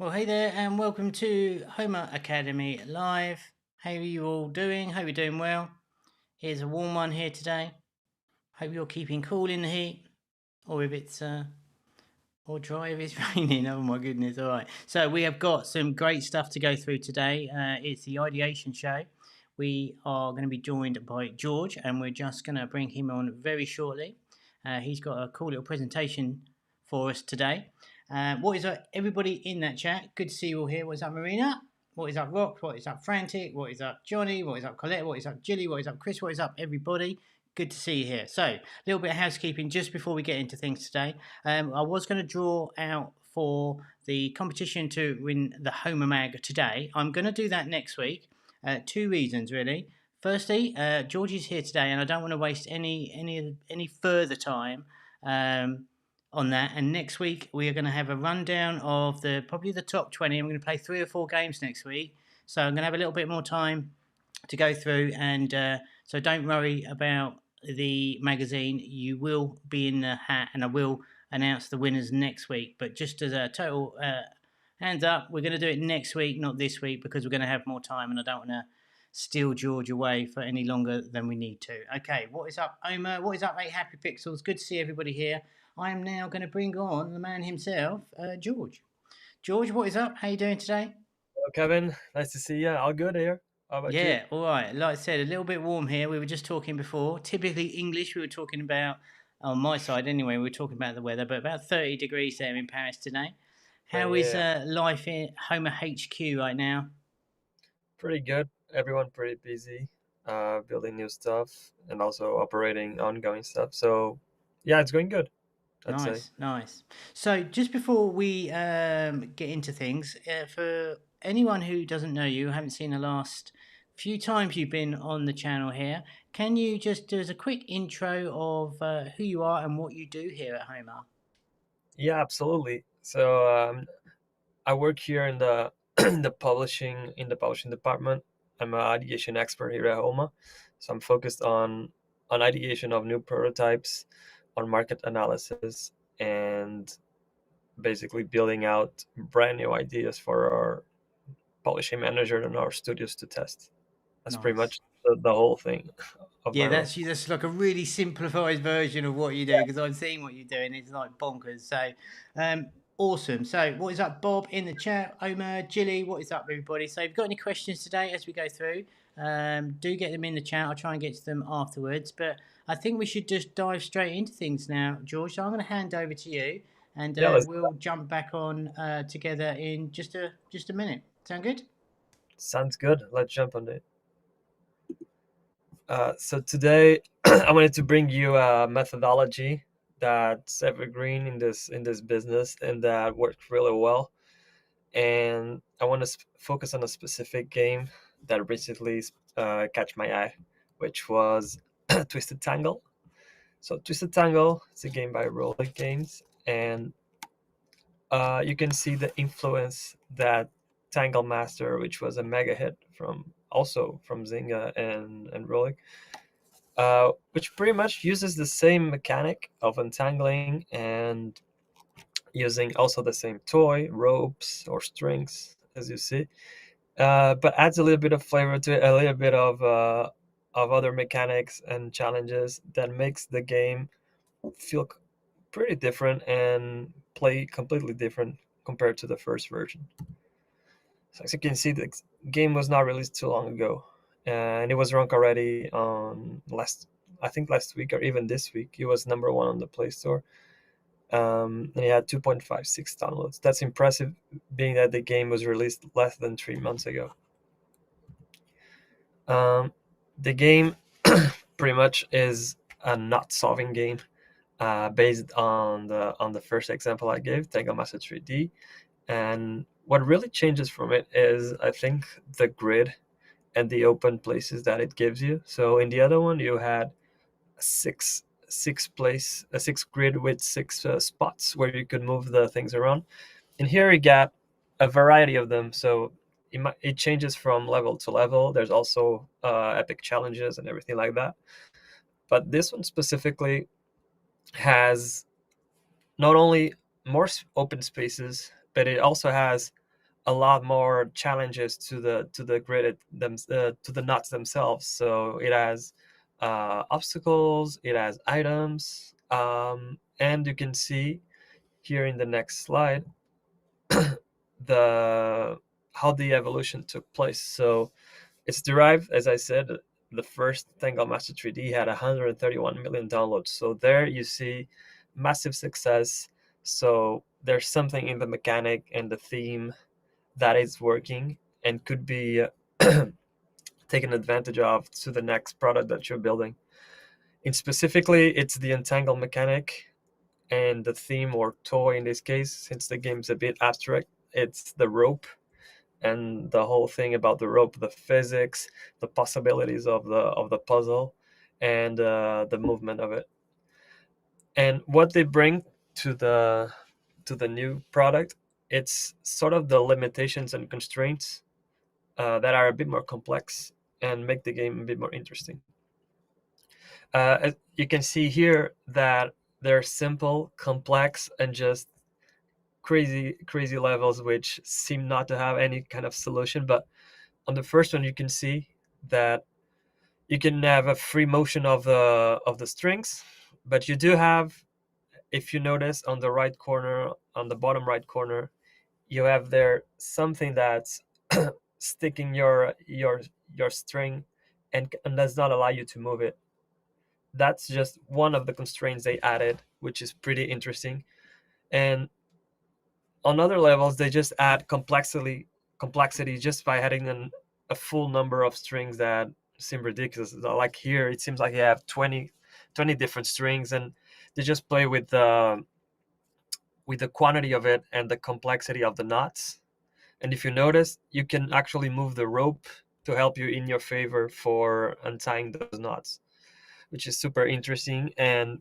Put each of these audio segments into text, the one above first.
Well, hey there, and welcome to Homer Academy Live. How are you all doing? Hope you're doing well. Here's a warm one here today. Hope you're keeping cool in the heat, or if it's or dry if it's raining. Oh my goodness! All right. So we have got some great stuff to go through today. It's the ideation show. We are going to be joined by George, and we're just going to bring him on very shortly. He's got a cool little presentation for us today. What is up, everybody in that chat? Good to see you all here. What is up, Marina? What is up, Rock? What is up, Frantic? What is up, Johnny? What is up, Colette? What is up, Jilly? What is up, Chris? What is up, everybody? Good to see you here. So, a little bit of housekeeping just before we get into things today. I was going to draw out for the competition to win the Homer Mag today. I'm going to do that next week. Two reasons, really. Firstly, George is here today, and I don't want to waste any further time on that. And next week we are going to have a rundown of probably the top 20. I'm going to play 3 or 4 games next week, so I'm going to have a little bit more time to go through. And so don't worry about the magazine. You will be in the hat, and I will announce the winners next week. But just as a total hands up, we're going to do it next week, not this week, because we're going to have more time, and I don't want to steal George away for any longer than we need to. Okay, what is up, Omer? What is up, 8 Happy Pixels? Good to see everybody here. I am now going to bring on the man himself, George. George, what is up? How you doing today? Hello, Kevin. Nice to see you. All good here. How about you? Yeah, all right. Like I said, a little bit warm here. We were just talking before. Typically English, we were talking about, on my side anyway, we were talking about the weather, but about 30 degrees there in Paris today. How is Yeah, life in Homer HQ right now? pretty good. Everyone pretty busy, building new stuff and also operating ongoing stuff. So, yeah, it's going good, I'd say. Nice, nice. So, just before we get into things, for anyone who doesn't know you, haven't seen the last few times you've been on the channel here, can you just do us a quick intro of who you are and what you do here at Homer? Yeah, absolutely. So, I work here in the in the publishing department. I'm an ideation expert here at Homa. So I'm focused on ideation of new prototypes, on market analysis, and basically building out brand new ideas for our publishing manager and our studios to test. That's pretty Nice. much the whole thing of my Yeah, role. that's like a really simplified version of what you do because I'm seeing what you're doing. It's like bonkers. So, awesome. So, what is up, Bob in the chat? Omer, Jilly, what is up, everybody? So, if you've got any questions today as we go through, do get them in the chat. I'll try and get to them afterwards. But I think we should just dive straight into things now, George. So, I'm going to hand over to you, and Yeah, let's. we'll jump back on together in just a minute. Sound good? Sounds good. Let's jump on it. So today, I wanted to bring you a methodology that's evergreen in this business and that works really well. And I want to focus on a specific game that recently catch my eye, which was Twisted Tangle. So Twisted Tangle is a game by Roller Games, and you can see the influence that Tangle Master, which was a mega hit from Zynga and Roller, which pretty much uses the same mechanic of untangling and using also the same toy, ropes or strings, as you see, but adds a little bit of flavor to it, a little bit of other mechanics and challenges that makes the game feel pretty different and play completely different compared to the first version. So as you can see, the game was not released too long ago, and it was ranked already on I think last week or even this week. It was number one on the Play Store, and it had 2.56 downloads. That's impressive, being that the game was released less than 3 months ago. Um, the game pretty much is a not solving game, based on the first example I gave, Tangle Master 3D. And what really changes from it is, I think, the grid and the open places that it gives you. So in the other one, you had a six grid with six spots where you could move the things around. And here you got a variety of them. So it changes from level to level. There's also epic challenges and everything like that. But this one specifically has not only more open spaces, but it also has a lot more challenges to the grid to the knots themselves. So it has obstacles, it has items, and you can see here in the next slide the how the evolution took place. So it's derived, as I said, the first Tangle Master 3D had 131 million downloads. So there you see massive success. So there's something in the mechanic and the theme that is working and could be taken advantage of to the next product that you're building. And specifically, it's the untangle mechanic and the theme or toy in this case, since the game's a bit abstract, it's the rope and the whole thing about the rope, the physics, the possibilities of the puzzle, and the movement of it. And what they bring to the new product, it's sort of the limitations and constraints that are a bit more complex and make the game a bit more interesting. You can see here that they're simple, complex, and just crazy levels which seem not to have any kind of solution. But on the first one, you can see that you can have a free motion of the strings, but you do have, if you notice on the right corner, on the bottom right corner, you have there something that's sticking your string and does not allow you to move it. That's just one of the constraints they added, which is pretty interesting. And on other levels, they just add complexity just by adding a full number of strings that seem ridiculous. Like here, it seems like you have 20 different strings, and they just play with the quantity of it and the complexity of the knots. And if you notice, you can actually move the rope to help you in your favor for untying those knots, which is super interesting and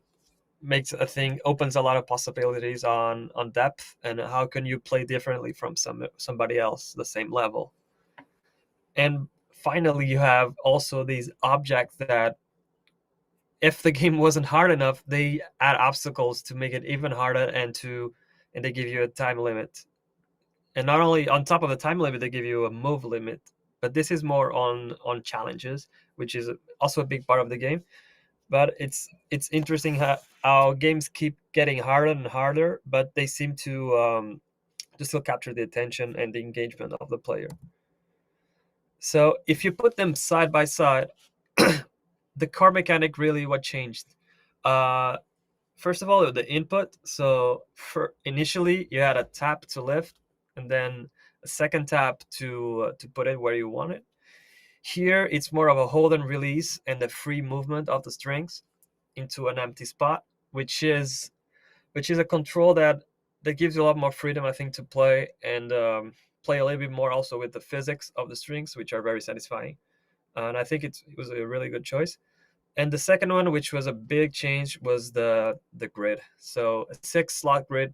makes a thing opens a lot of possibilities on depth and how can you play differently from somebody else the same level. And finally, you have also these objects that if the game wasn't hard enough, they add obstacles to make it even harder and they give you a time limit. And not only on top of the time limit, they give you a move limit. But this is more on challenges, which is also a big part of the game. But it's interesting how games keep getting harder and harder, but they seem to still capture the attention and the engagement of the player. So if you put them side by side, the core mechanic really what changed. Uh, First of all, the input. So for initially, you had a tap to lift, and then a second tap to put it where you want it. Here, it's more of a hold and release and the free movement of the strings into an empty spot, which is a control that gives you a lot more freedom, I think, to play and play a little bit more also with the physics of the strings, which are very satisfying. And I think it was a really good choice. And the second one, which was a big change, was the grid. So a 6 slot grid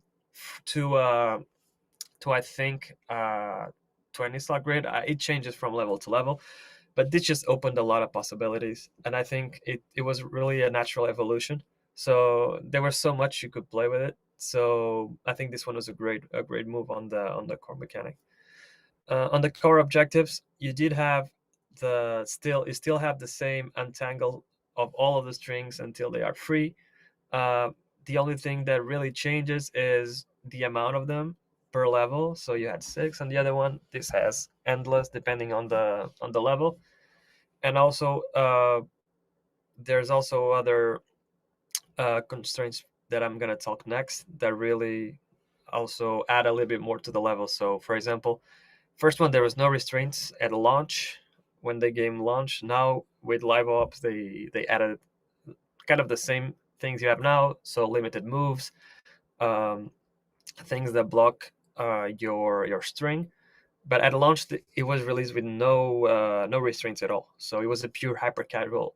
to I think 20 slot grid. It changes from level to level, but this just opened a lot of possibilities, and I think it was really a natural evolution. So there was so much you could play with it. So I think this one was a great move on the core mechanic. On the core objectives, you did have you still have the same untangle of all of the strings until they are free. Uh, the only thing that really changes is the amount of them per level. So you had 6 on the other one. This has endless depending on the level. And also there's also other constraints that I'm gonna talk next that really also add a little bit more to the level. So for example, first one, there was no restraints at launch when the game launched. Now with live ops, they added kind of the same things you have now. So limited moves, um, things that block your string. But at launch, it was released with no restraints at all. So it was a pure hyper casual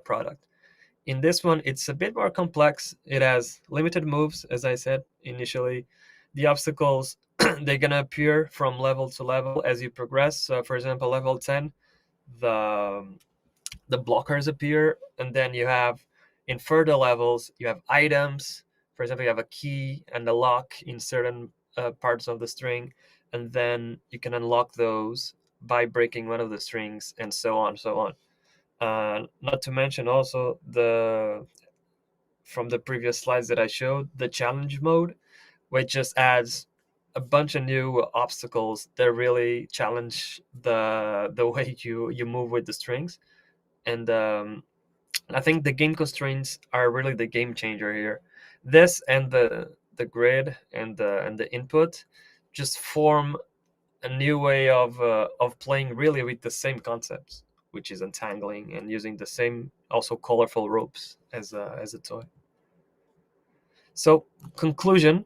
product. In this one, it's a bit more complex. It has limited moves, as I said initially. The obstacles they're gonna appear from level to level as you progress. So, for example, level 10, the the blockers appear, and then you have in further levels you have items. For example, you have a key and a lock in certain parts of the string. and then you can unlock those by breaking one of the strings, and so on, so on. Not to mention also the from the previous slides that I showed, the challenge mode, which just adds a bunch of new obstacles that really challenge the way you move with the strings. And I think the game constraints are really the game changer here. This and the grid and the input just form a new way of playing really with the same concepts, which is untangling and using the same also colorful ropes as a toy. So conclusion: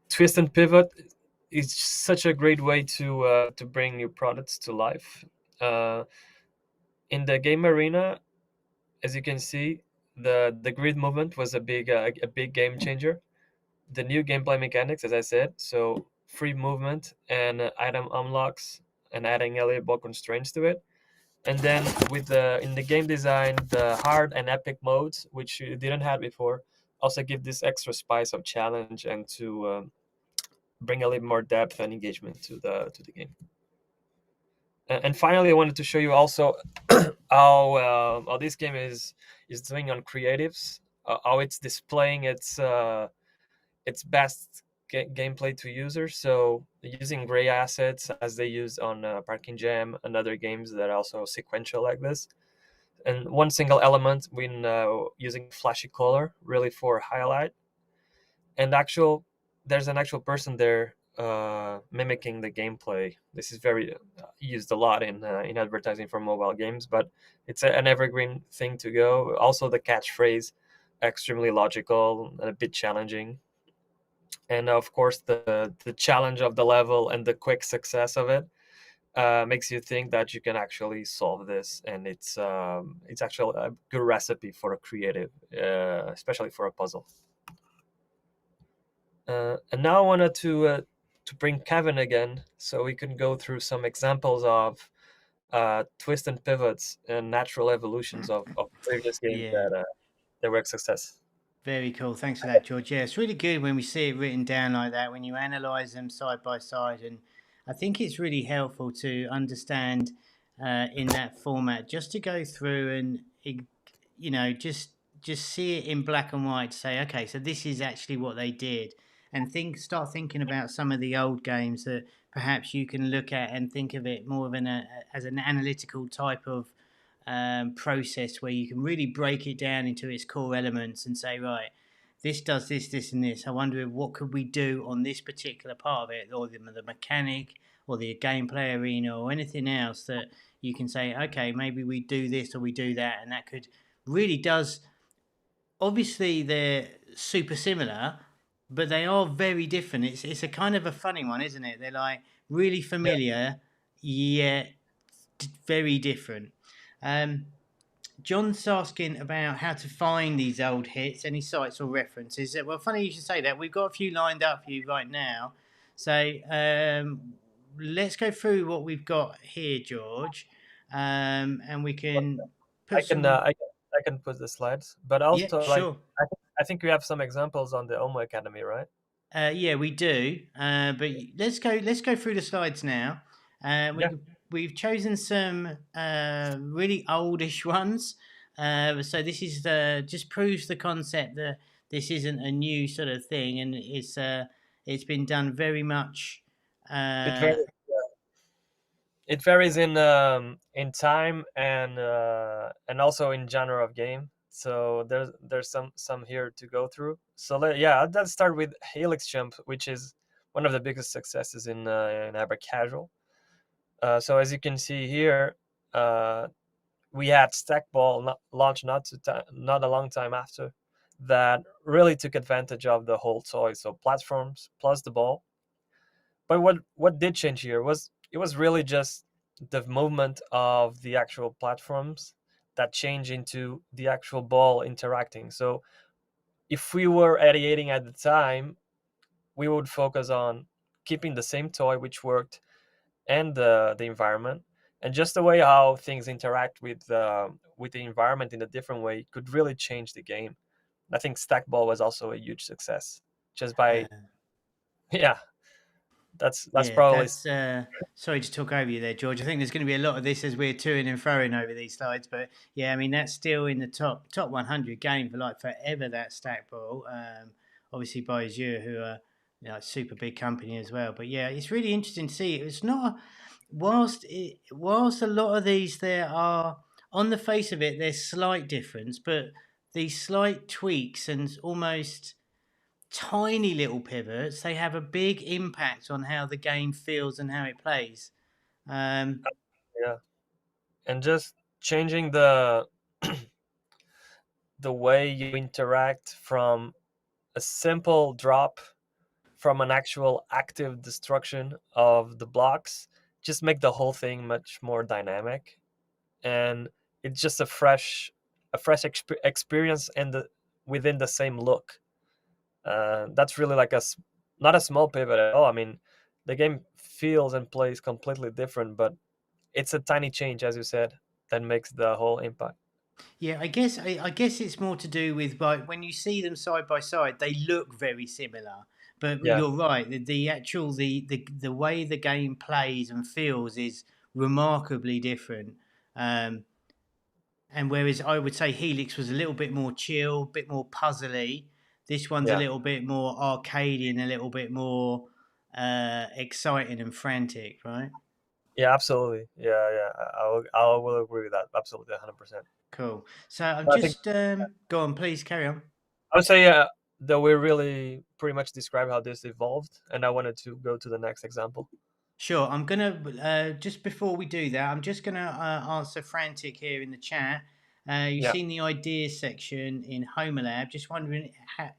twist and pivot is such a great way to bring new products to life. Uh, in the game arena, as you can see, the grid movement was a big game changer. The new gameplay mechanics, as I said, so free movement and item unlocks, and adding eligible constraints to it. And then with the in the game design, the hard and epic modes, which you didn't have before, also give this extra spice of challenge and to bring a little more depth and engagement to the game. And finally, I wanted to show you also how this game is doing on creatives, how it's displaying its best gameplay to users. So using gray assets as they use on Parking Jam and other games that are also sequential like this, and one single element when using flashy color really for highlight, and actual there's an actual person there mimicking the gameplay. This is very used a lot in advertising for mobile games, but it's an evergreen thing to go. Also, the catchphrase, extremely logical and a bit challenging, and of course the challenge of the level and the quick success of it makes you think that you can actually solve this, and it's actually a good recipe for a creative, especially for a puzzle. And now I wanted to bring Kevin again, so we can go through some examples of twist and pivots and natural evolutions of previous games Yeah. that were a success. Very cool. Thanks for that, George. Yeah, it's really good when we see it written down like that, when you analyze them side by side. And I think it's really helpful to understand in that format, just to go through and, just see it in black and white, to say, okay, so this is actually what they did. And start thinking about some of the old games that perhaps you can look at and think of it more of as an analytical type of process where you can really break it down into its core elements and say, right, this does this, this, and this. I wonder what could we do on this particular part of it, or the mechanic, or the gameplay arena, or anything else that you can say, okay, maybe we do this or we do that, and that could really does. Obviously, they're super similar, but they are very different. It's a kind of a funny one, isn't it? They're like really Yeah, familiar, yet very different. Um, John's asking about how to find these old hits, any sites or references. Well, funny you should say that. We've got a few lined up for you right now. So let's go through what we've got here, George, and we can I put can some. I can put the slides, but Yeah, also like sure. I think you have some examples on the Omo Academy, right? Yeah, we do. But let's go. Let's go through the slides now. Yeah, We've chosen some really oldish ones. So this is just proves the concept that this isn't a new sort of thing, and it's been done very much. it Uh, varies. It varies in time and also in genre of game. So there's some here to go through. So let's start with Helix Jump, which is one of the biggest successes in Aber Casual. So as you can see here, uh, we had Stackball launch not a long time after that really took advantage of the whole toy. So platforms plus the ball. But what did change here was it was really just the movement of the actual platforms that change into the actual ball interacting. So if we were ideating at the time, we would focus on keeping the same toy which worked, and the environment, and just the way how things interact with the environment in a different way could really change the game. I think Stackball was also a huge success just by uh, yeah. That's Yeah, probably that's sorry to talk over you there, George. I think there's going to be a lot of this as we're toing and throwing over these slides, but yeah, I mean that's still in the top 100 game for like forever. That stack ball, obviously by Azure, who are a super big company as well. But yeah, it's really interesting to see. It's not whilst a lot of these there are on the face of it, there's slight difference, but these slight tweaks and almost tiny little pivots, they have a big impact on how the game feels and how it plays. Um, yeah. And just changing the way you interact from a simple drop from an actual active destruction of the blocks just make the whole thing much more dynamic, and it's just a fresh experience and within the same look. That's really like not a small pivot at all. I mean, the game feels and plays completely different, but it's a tiny change, as you said, that makes the whole impact. yeah, I guess it's more to do with like when you see them side by side, they look very similar. But Yeah, you're right. The actual the way the game plays and feels is remarkably different. Um, and whereas I would say Helix was a little bit more chill, a bit more puzzly, this one's a yeah, little bit more arcadey and a little bit more exciting and frantic, right? yeah, absolutely. Yeah, yeah. I will agree with that. Absolutely, 100%. Cool. So I'm I think just go on, please carry on. I would say that we really pretty much describe how this evolved, and I wanted to go to the next example. Sure. I'm gonna just before we do that, I'm just gonna answer Frantic here in the chat. You've Yeah, seen the ideas section in Homelab. Just wondering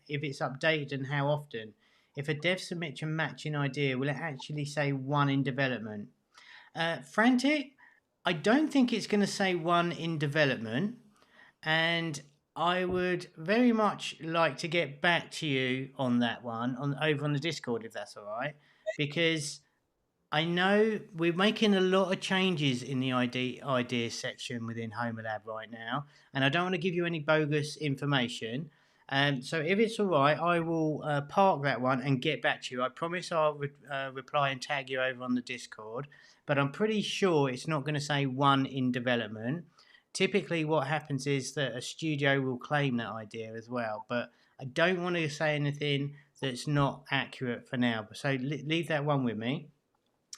if it's updated and how often. If a dev submits a matching idea, will it actually say one in development? Frantic, I don't think it's going to say one in development, and I would very much like to get back to you on that one on over on the Discord if that's all right, because I know we're making a lot of changes in the ideas section within Homelab right now, and I don't want to give you any bogus information. So if it's all right, I will park that one and get back to you. I promise I'll reply and tag you over on the Discord, but I'm pretty sure it's not going to say one in development. Typically, what happens is that a studio will claim that idea as well, but I don't want to say anything that's not accurate for now. So leave that one with me.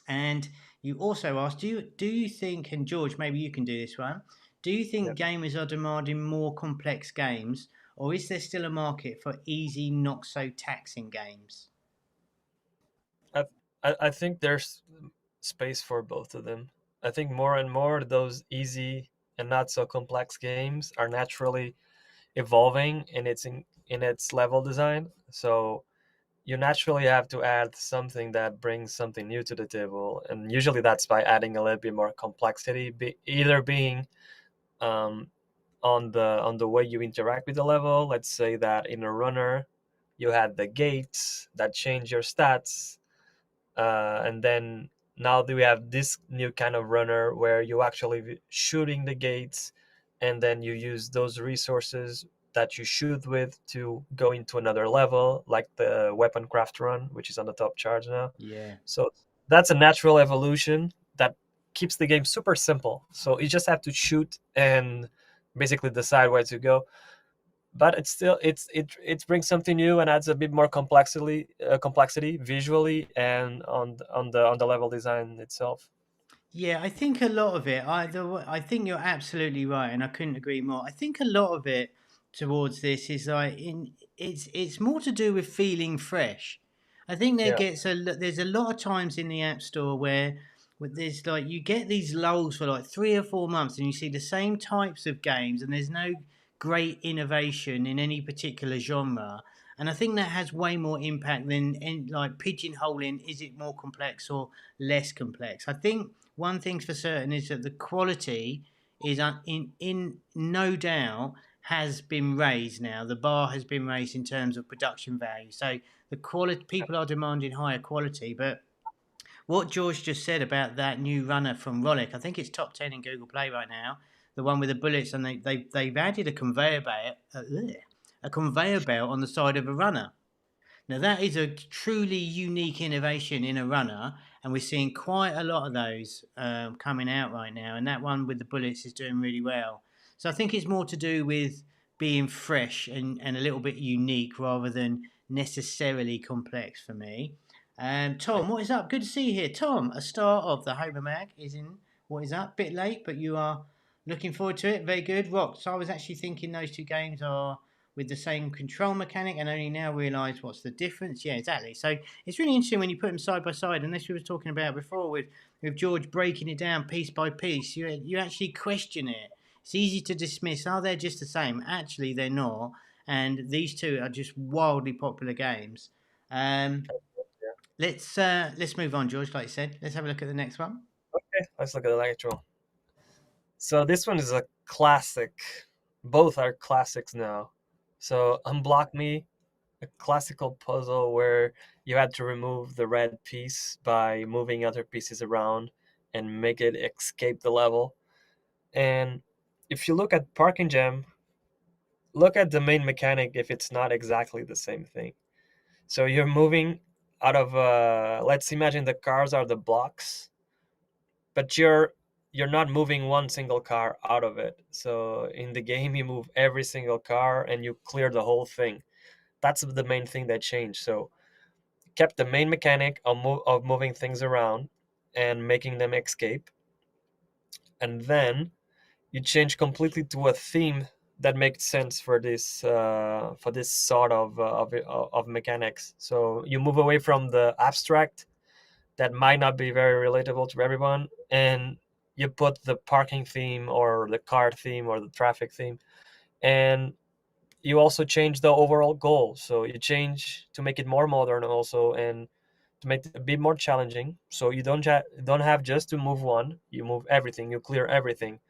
And you also asked, do you think, and George, maybe you can do this one, do you yeah. think gamers are demanding more complex games, or is there still a market for easy, not so taxing games? I, I think there's space for both of them. I think more and more those easy and not so complex games are naturally evolving in its level design. So you naturally have to add something that brings something new to the table, and usually that's by adding a little bit more complexity, either being um, on the way you interact with the level. Let's say that in a runner, you had the gates that change your stats, and then now we have this new kind of runner where you actually shooting the gates, and then you use those resources that you shoot with to go into another level, like the weapon craft run, which is on the top charge now. Yeah. So that's a natural evolution that keeps the game super simple. So you just have to shoot and basically decide where to go, but it's still it brings something new and adds a bit more complexity visually and on the level design itself. Yeah, I think a lot of it. I think you're absolutely right, and I couldn't agree more. I think a lot of it towards this is like it's more to do with feeling fresh. I think Yeah, there's a lot of times in the app store where there's like you get these lulls for like 3 or 4 months, and you see the same types of games, and there's no great innovation in any particular genre. And I think that has way more impact than like pigeonholing. Is it more complex or less complex? I think one thing's for certain is that the quality is in no doubt has been raised now. The bar has been raised in terms of production value. So the quality people are demanding higher quality. But what George just said about that new runner from Rollick, I think it's top 10 in Google Play right now. The one with the bullets, and they've added a conveyor belt on the side of a runner. Now that is a truly unique innovation in a runner, and we're seeing quite a lot of those coming out right now. And that one with the bullets is doing really well. So I think it's more to do with being fresh and a little bit unique rather than necessarily complex for me. Tom, what is up? Good to see you here. Tom, a star of the Homer Mag, is in. What is up? Bit late, but you are looking forward to it. Very good. Rock. So I was actually thinking those two games are with the same control mechanic and only now realise what's the difference. Yeah, exactly. So it's really interesting when you put them side by side, and this we were talking about before with George breaking it down piece by piece. You actually question it. It's easy to dismiss. Oh, they're just the same. Actually, they're not. And these two are just wildly popular games. Um, Yeah. let's move on, George. Like you said, let's have a look at the next one. Okay, let's look at Electro. So this one is a classic. Both are classics now. So Unblock Me, a classical puzzle where you had to remove the red piece by moving other pieces around and make it escape the level. And if you look at Parking Jam, look at the main mechanic if it's not exactly the same thing. So you're moving out of let's imagine the cars are the blocks, but you're not moving one single car out of it. So in the game you move every single car and you clear the whole thing. That's the main thing that changed. So kept the main mechanic of moving things around and making them escape, and then you change completely to a theme that makes sense for this sort of mechanics. So you move away from the abstract that might not be very relatable to everyone, and you put the parking theme or the car theme or the traffic theme, and you also change the overall goal. So you change to make it more modern also, and to make it a bit more challenging. So you don't have just to move one, you move everything, you clear everything.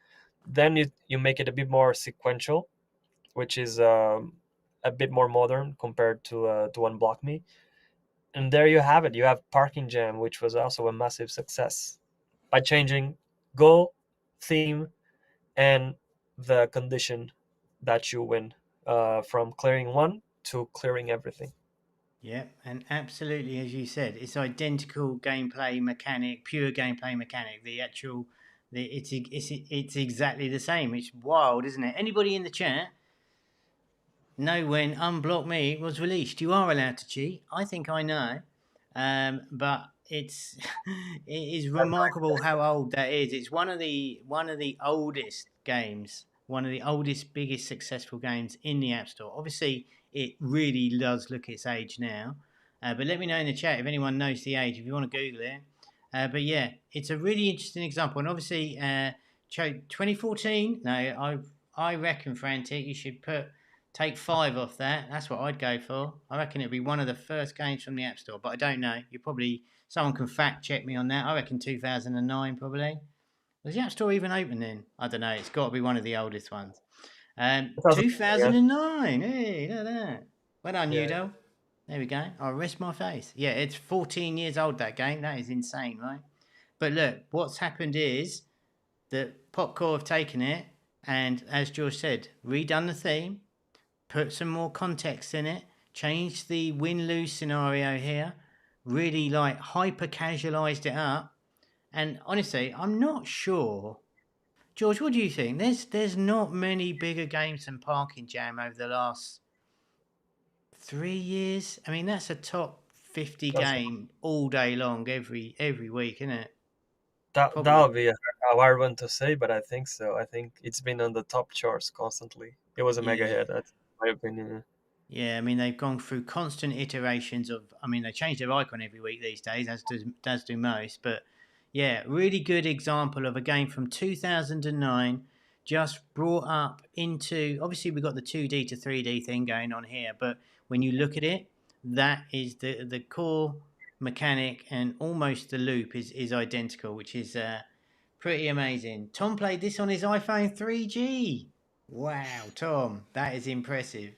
Then you make it a bit more sequential, which is a bit more modern compared to Unblock Me. And there you have it. You have Parking Jam, which was also a massive success by changing goal, theme, and the condition that you win, from clearing one to clearing everything. Yeah, and absolutely, as you said, it's identical gameplay mechanic, pure gameplay mechanic. The actual, it's exactly the same. It's wild, isn't it? Anybody in the chat know when Unblock Me was released? You are allowed to cheat. I think I know, but it's it is remarkable how old that is. It's one of the oldest games, one of the oldest, biggest successful games in the App Store. Obviously, it really does look its age now. But let me know in the chat if anyone knows the age. If you want to Google it. But yeah, it's a really interesting example, and obviously, 2014. No, I reckon, Frantic, you should take 5 off that. That's what I'd go for. I reckon it'd be one of the first games from the App Store, but I don't know. You probably someone can fact check me on that. I reckon 2009 probably. Was the App Store even open then? I don't know. It's got to be one of the oldest ones. 2000, 2009. Hey, look at that. Well done, yeah, Udo. There we go. I'll rest my face. Yeah, it's 14 years old, that game. That is insane, right? But look, what's happened is that Popcore have taken it and, as George said, redone the theme, put some more context in it, change the win lose scenario here, really like hyper casualized it up. And honestly, I'm not sure. George, what do you think? There's not many bigger games than Parking Jam over the last 3 years. I mean, that's a top 50 that's, game all day long, every week, isn't it? that Probably. would be a hard one to say, but I think so. I think it's been on the top charts constantly. It was a mega Yeah. hit, that's my opinion. Yeah, I mean they've gone through constant iterations of. I mean they change their icon every week these days, as do most. But yeah, really good example of a game from 2009, just brought up into. Obviously, we've got the 2D to 3D thing going on here, but when you look at it, that is the core mechanic, and almost the loop is identical, which is pretty amazing. Tom played this on his iPhone 3G. Wow, Tom, that is impressive.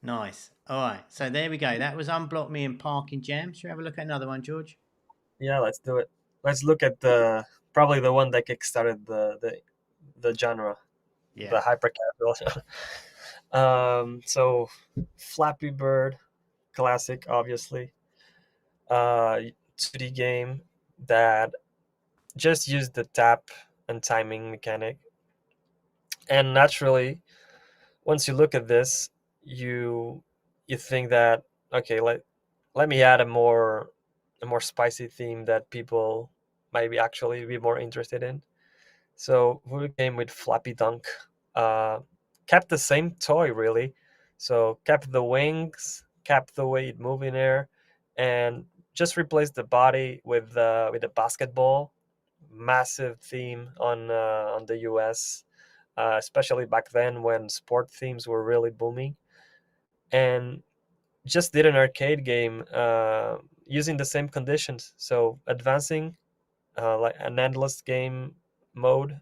Nice. All right. So there we go. That was Unblock Me and Parking Jam. Should we have a look at another one, George? Yeah, let's do it. Let's look at the probably the one that kickstarted the genre, Yeah. the hyper casual. So Flappy Bird. classic, obviously. 2D game that just used the tap and timing mechanic. And naturally, once you look at this, you you think that, okay, let me add a more spicy theme that people might be actually be more interested in. So we came with Flappy Dunk. Uh, Kept the same toy really. So kept the wings, kept the way it moved in air, and just replaced the body with a basketball. Massive theme on the US, especially back then when sport themes were really booming. And just did an arcade game using the same conditions. So advancing like an endless game mode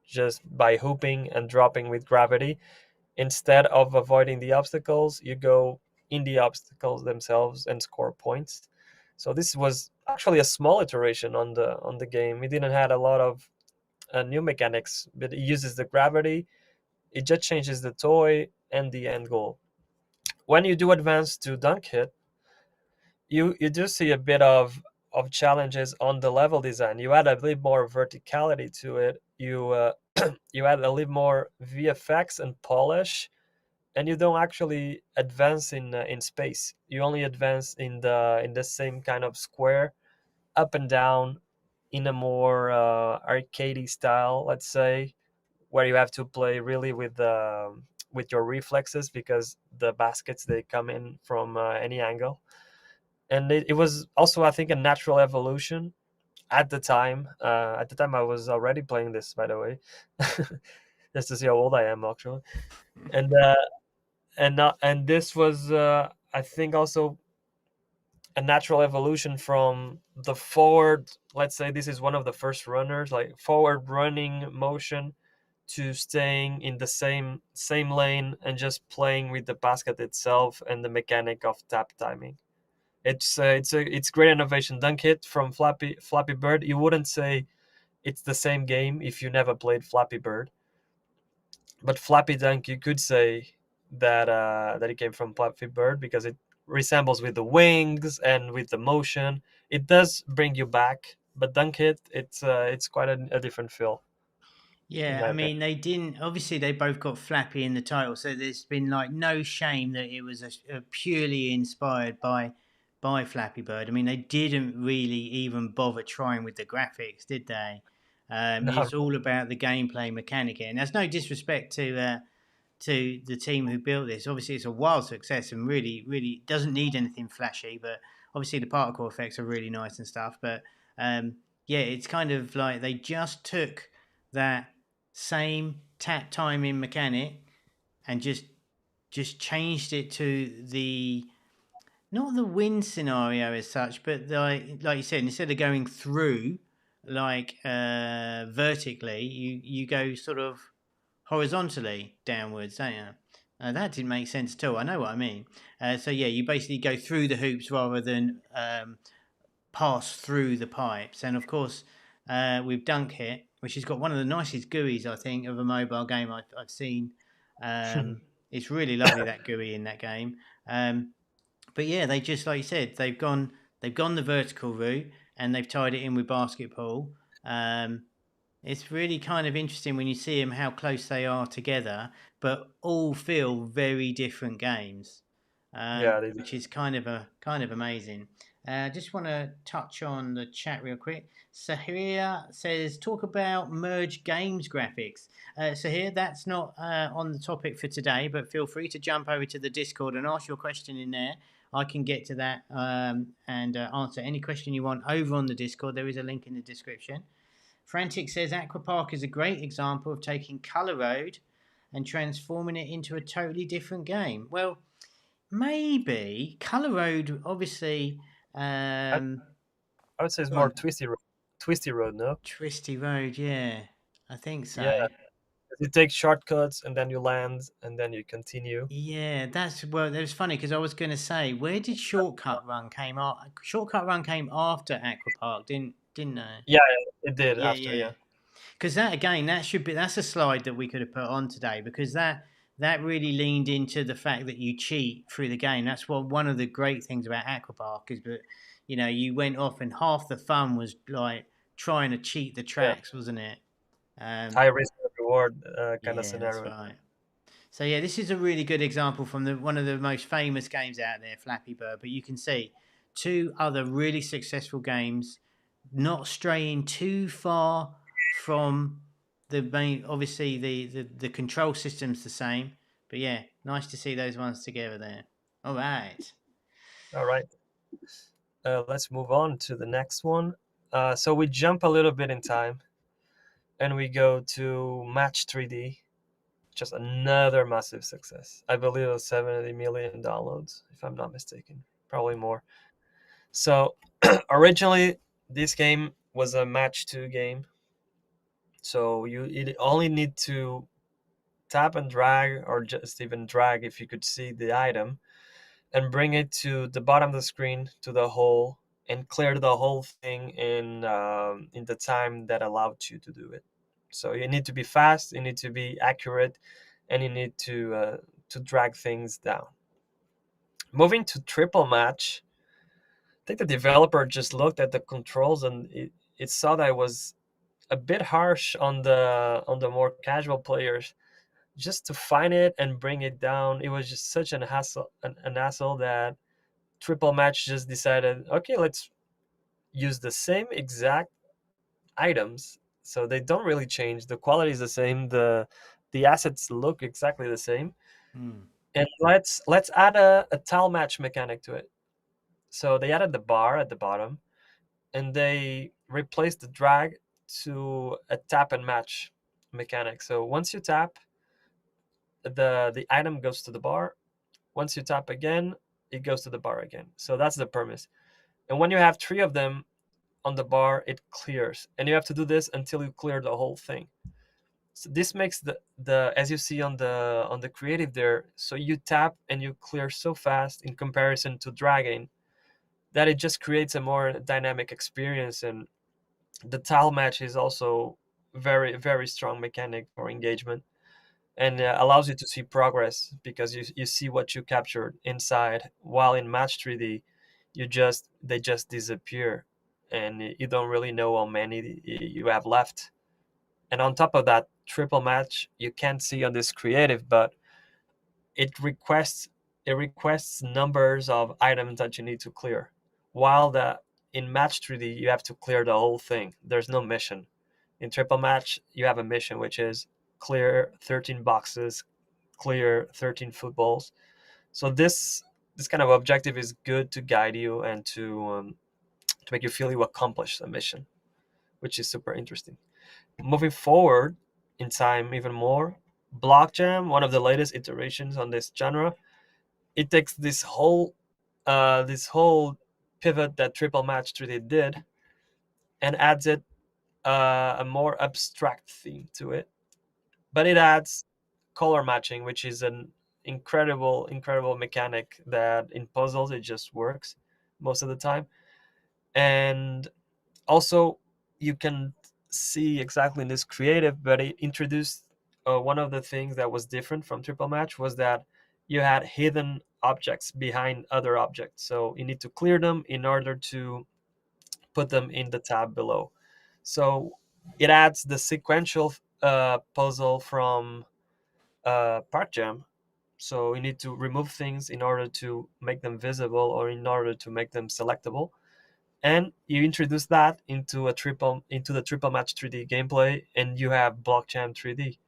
just by hooping and dropping with gravity. Instead of avoiding the obstacles, you go in the obstacles themselves and score points. So this was actually a small iteration on the game. It didn't had a lot of new mechanics, but it uses the gravity. It just changes the toy and the end goal. When you do advance to dunk hit, you do see a bit of challenges on the level design. You add a bit more verticality to it. You add a little more VFX and polish, and you don't actually advance in space. You only advance in the same kind of square, up and down, in a more arcadey style, let's say, where you have to play really with your reflexes because the baskets they come in from any angle. And it was also, I think, a natural evolution at the time. At the time, I was already playing this, by the way, just to see how old I am, actually. And and this was, I think, also a natural evolution from the forward. Let's say this is one of the first runners, like forward running motion, to staying in the same lane and just playing with the basket itself and the mechanic of tap timing. It's great innovation. Dunk hit from Flappy Bird. You wouldn't say it's the same game if you never played Flappy Bird, but Flappy Dunk you could say that it came from Flappy Bird because it resembles with the wings and with the motion. It does bring you back, but Dunk hit it's quite a different feel in Yeah, my I opinion. mean, they didn't. Obviously, they both got Flappy in the title, so there's been like no shame that it was a purely inspired by Flappy Bird. I mean, they didn't really even bother trying with the graphics, did they? No, It's all about the gameplay mechanic, and there's no disrespect to the team who built this. Obviously, it's a wild success and really, really doesn't need anything flashy. But obviously, the particle effects are really nice and stuff. But yeah, it's kind of like they just took that same tap timing mechanic and just changed it to the not the win scenario as such, but like you said, instead of going through like vertically, you go sort of horizontally downwards, don't you? That didn't make sense at all. I know what I mean. So yeah, you basically go through the hoops rather than pass through the pipes. And of course, with Dunk Hit, which has got one of the nicest GUIs I think of a mobile game I've seen. It's really lovely that GUI in that game. But yeah, they just like you said, they've gone the vertical route and they've tied it in with basketball. It's really kind of interesting when you see them how close they are together, but all feel very different games, yeah, they do. which is kind of amazing. Just want to touch on the chat real quick. Sahir says, "Talk about merge games graphics." Sahir, that's not on the topic for today, but feel free to jump over to the Discord and ask your question in there. I can get to that and answer any question you want over on the Discord. There is a link in the description. Frantic says Aquapark is a great example of taking Colour Road and transforming it into a totally different game. Well, maybe Colour Road, obviously, I, I would say it's go more on, twisty road, no? Twisty Road, yeah, I think Yeah, so. you take shortcuts and then you land and then you continue. Yeah, that's well. That was funny because I was going to say, where did Shortcut Run came up? Shortcut Run came after Aquapark, didn't they? Yeah, yeah, it did Yeah, after. yeah. Yeah, Because that again, that's a slide that we could have put on today because that really leaned into the fact that you cheat through the game. That's what one of the great things about Aquapark is that you went off and half the fun was like trying to cheat the Yeah, tracks, wasn't it? Um, high risk reward kind of yeah, that's scenario. right. So yeah, this is a really good example from the one of the most famous games out there, Flappy Bird. But you can see two other really successful games, not straying too far from the main. Obviously, the control system's the same, but yeah, nice to see those ones together there. All right. All right, let's move on to the next one. So we jump a little bit in time and we go to Match 3D, just another massive success. I believe it was 70 million downloads, if I'm not mistaken, probably more. So originally, this game was a match two game. So you only need to tap and drag, or just even drag if you could see the item, and bring it to the bottom of the screen to the hole and clear the whole thing in the time that allowed you to do it. So you need to be fast, you need to be accurate, and you need to drag things down. Moving to triple match, I think the developer just looked at the controls and it saw that it was a bit harsh on the more casual players. Just to find it and bring it down, it was just such an hassle that triple match just decided, okay, let's use the same exact items, so they don't really change, the quality is the same, the assets look exactly the same, Hmm. and let's add a tile match mechanic to it. So they added the bar at the bottom and they replaced the drag to a tap and match mechanic. So once you tap, the item goes to the bar. Once you tap again, it goes to the bar again. So that's the premise. And when you have three of them on the bar, it clears. And you have to do this until you clear the whole thing. So this makes the as you see on the creative there, so you tap and you clear so fast in comparison to dragging that it just creates a more dynamic experience. And the tile match is also very strong mechanic for engagement, and allows you to see progress because you see what you captured inside, while in match 3D they just disappear and you don't really know how many you have left. And on top of that, triple match you can't see on this creative, but it requests it requests numbers of items that you need to clear, while the in match 3D you have to clear the whole thing. There's no mission. In triple match you have a mission, which is clear 13 boxes, clear 13 footballs. So this kind of objective is good to guide you and to make you feel you accomplished a mission, which is super interesting. Moving forward in time even more, Block Jam, one of the latest iterations on this genre, it takes this whole pivot that Triple Match 3D did and adds it a more abstract theme to it. But it adds color matching, which is an incredible mechanic that in puzzles it just works most of the time. And also you can see exactly in this creative, but it introduced one of the things that was different from triple match was that you had hidden objects behind other objects, so you need to clear them in order to put them in the tab below. So it adds the sequential puzzle from part jam. So you need to remove things in order to make them visible or in order to make them selectable, and you introduce that into the triple match 3D gameplay, and you have blockchain 3D.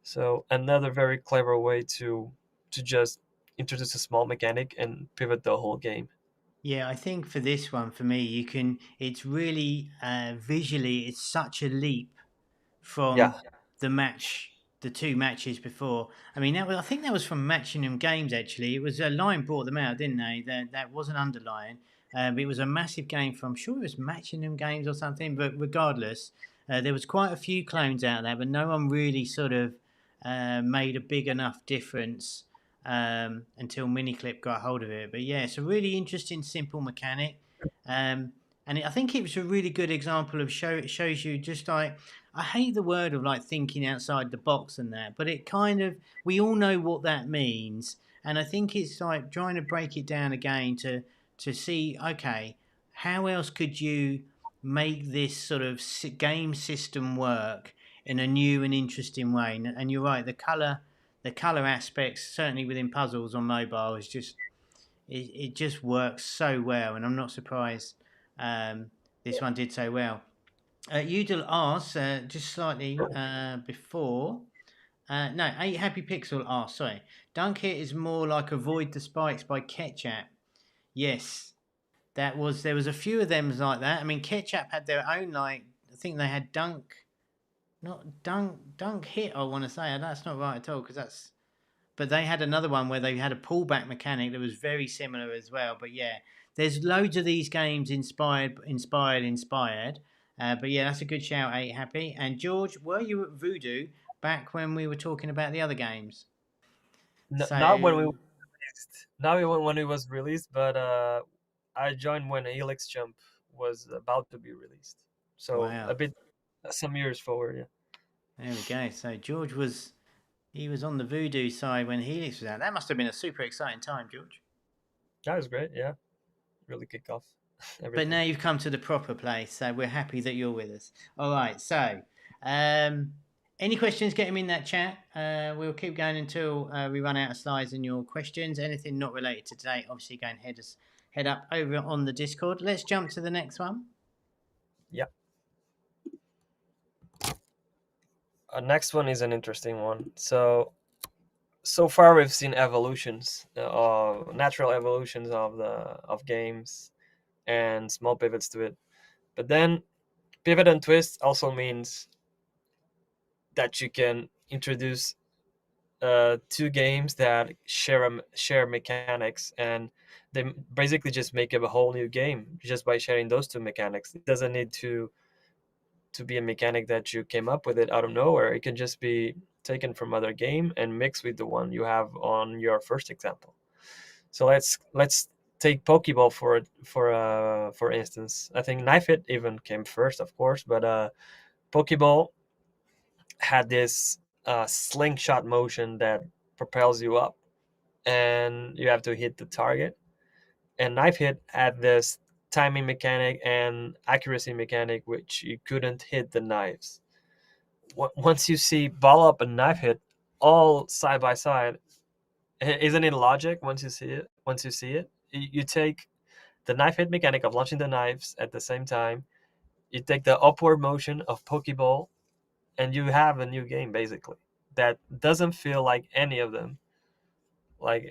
So another very clever way to just introduce a small mechanic and pivot the whole game. Yeah, I think for this one, for me, you can. It's really visually, it's such a leap Yeah, from the match, the two matches before. I mean, I think that was from Matching Them Games. Actually, it was Lion brought them out, didn't they? That wasn't Underline. It was a massive game from. I'm sure it was Matching Them Games or something. But regardless, there was quite a few clones out there, but no one really sort of made a big enough difference until Miniclip got hold of it. But yeah, it's a really interesting, simple mechanic. I think it was a really good example of shows you just like I hate the word of like thinking outside the box and that, but it kind of, we all know what that means. And I think it's like trying to break it down again to see, okay, how else could you make this sort of game system work in a new and interesting way? And you're right, the color aspects, certainly within puzzles on mobile, is just it just works so well, and I'm not surprised this one did so well. Udall asks just slightly before. No, 8 Happy Pixel asks, sorry. Dunk Hit is more like Avoid the Spikes by Ketchup. Yes, there was a few of them like that. I mean, Ketchup had their own, like, I think they had Dunk, not Dunk Hit, I want to say. That's not right at all, because that's, but they had another one where they had a pullback mechanic that was very similar as well. But yeah, there's loads of these games inspired. But yeah, that's a good shout, 8 Happy. And George, were you at Voodoo back when we were talking about the other games? Not when we So, released, not when it was released, but I joined when Helix Jump was about to be released. So a wow, bit, some years forward. Yeah, there we go. So George was, he was on the Voodoo side when Helix was out. That must have been a super exciting time, George. that was great. Yeah, really kicked off But everything. now you've come to the proper place, so we're happy that you're with us. All right, so um, any questions, get them in that chat. We'll keep going until we run out of slides and your questions. Anything not related to today, obviously, go and head up over on the Discord. Let's jump to the next one. Yeah. Next one is an interesting one. So far we've seen evolutions, natural evolutions of games and small pivots to it. But then pivot and twist also means that you can introduce two games that share mechanics, and they basically just make up a whole new game just by sharing those two mechanics. It doesn't need to be a mechanic that you came up with it out of nowhere. It can just be taken from other game and mixed with the one you have on your first example. So let's take Pokeball for instance. I think Knife Hit even came first, of course, but Pokeball had this slingshot motion that propels you up, and you have to hit the target. And Knife Hit had this timing mechanic and accuracy mechanic, which you couldn't hit the knives. Once you see Ball Up and Knife Hit all side by side, isn't it logic? Once you see it, you take the Knife Hit mechanic of launching the knives at the same time. You take the upward motion of Pokeball, and you have a new game basically that doesn't feel like any of them, like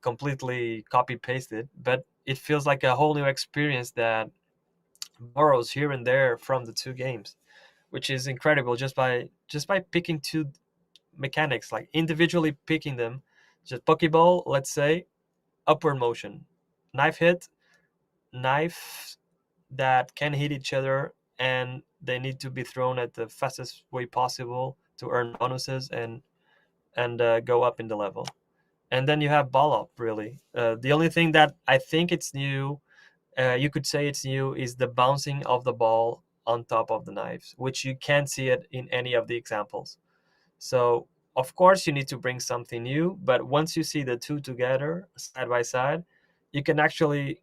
completely copy pasted, but it feels like a whole new experience that borrows here and there from the two games, which is incredible just by picking two mechanics, like individually picking them. Just Pokeball, let's say, upward motion, Knife Hit, knife that can hit each other, and they need to be thrown at the fastest way possible to earn bonuses and go up in the level. And then you have Ball Up. Really, the only thing that I think it's new, you could say it's new, is the bouncing of the ball on top of the knives, which you can't see it in any of the examples. So of course you need to bring something new, but once you see the two together side by side, you can actually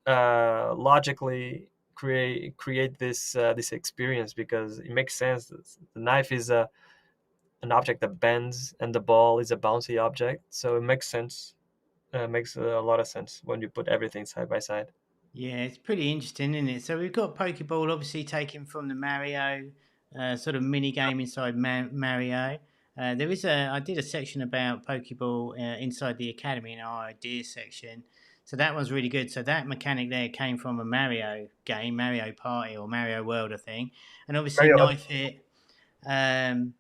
logically create this experience, because it makes sense. The knife is an object that bends, and the ball is a bouncy object, so it makes sense. Makes a lot of sense when you put everything side by side. Yeah, it's pretty interesting, isn't it? So we've got Pokeball, obviously taken from the Mario sort of mini game inside Mario. There is I did a section about Pokeball inside the Academy in our ideas section. So that was really good. So that mechanic there came from a Mario game, Mario Party or Mario World, I think. And obviously Very odd. Knife Hit um,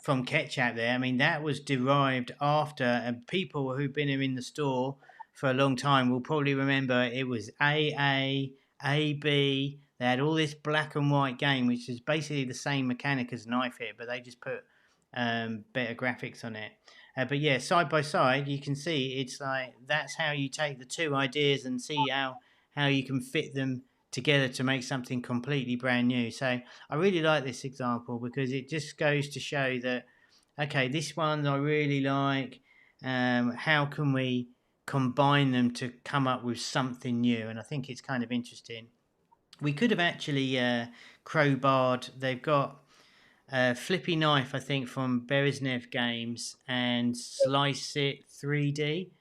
from Ketchup there. I mean, that was derived after, and people who've been here in the store for a long time will probably remember it was A B. They had all this black and white game, which is basically the same mechanic as Knife Hit, but they just put better graphics on it. But yeah, side by side, you can see it's like that's how you take the two ideas and see how you can fit them together to make something completely brand new. So I really like this example because it just goes to show that, okay, this one I really like. How can we combine them to come up with something new? And I think it's kind of interesting. We could have actually crowbarred. They've got Flippy Knife, I think, from Bereznev Games, and Slice It 3D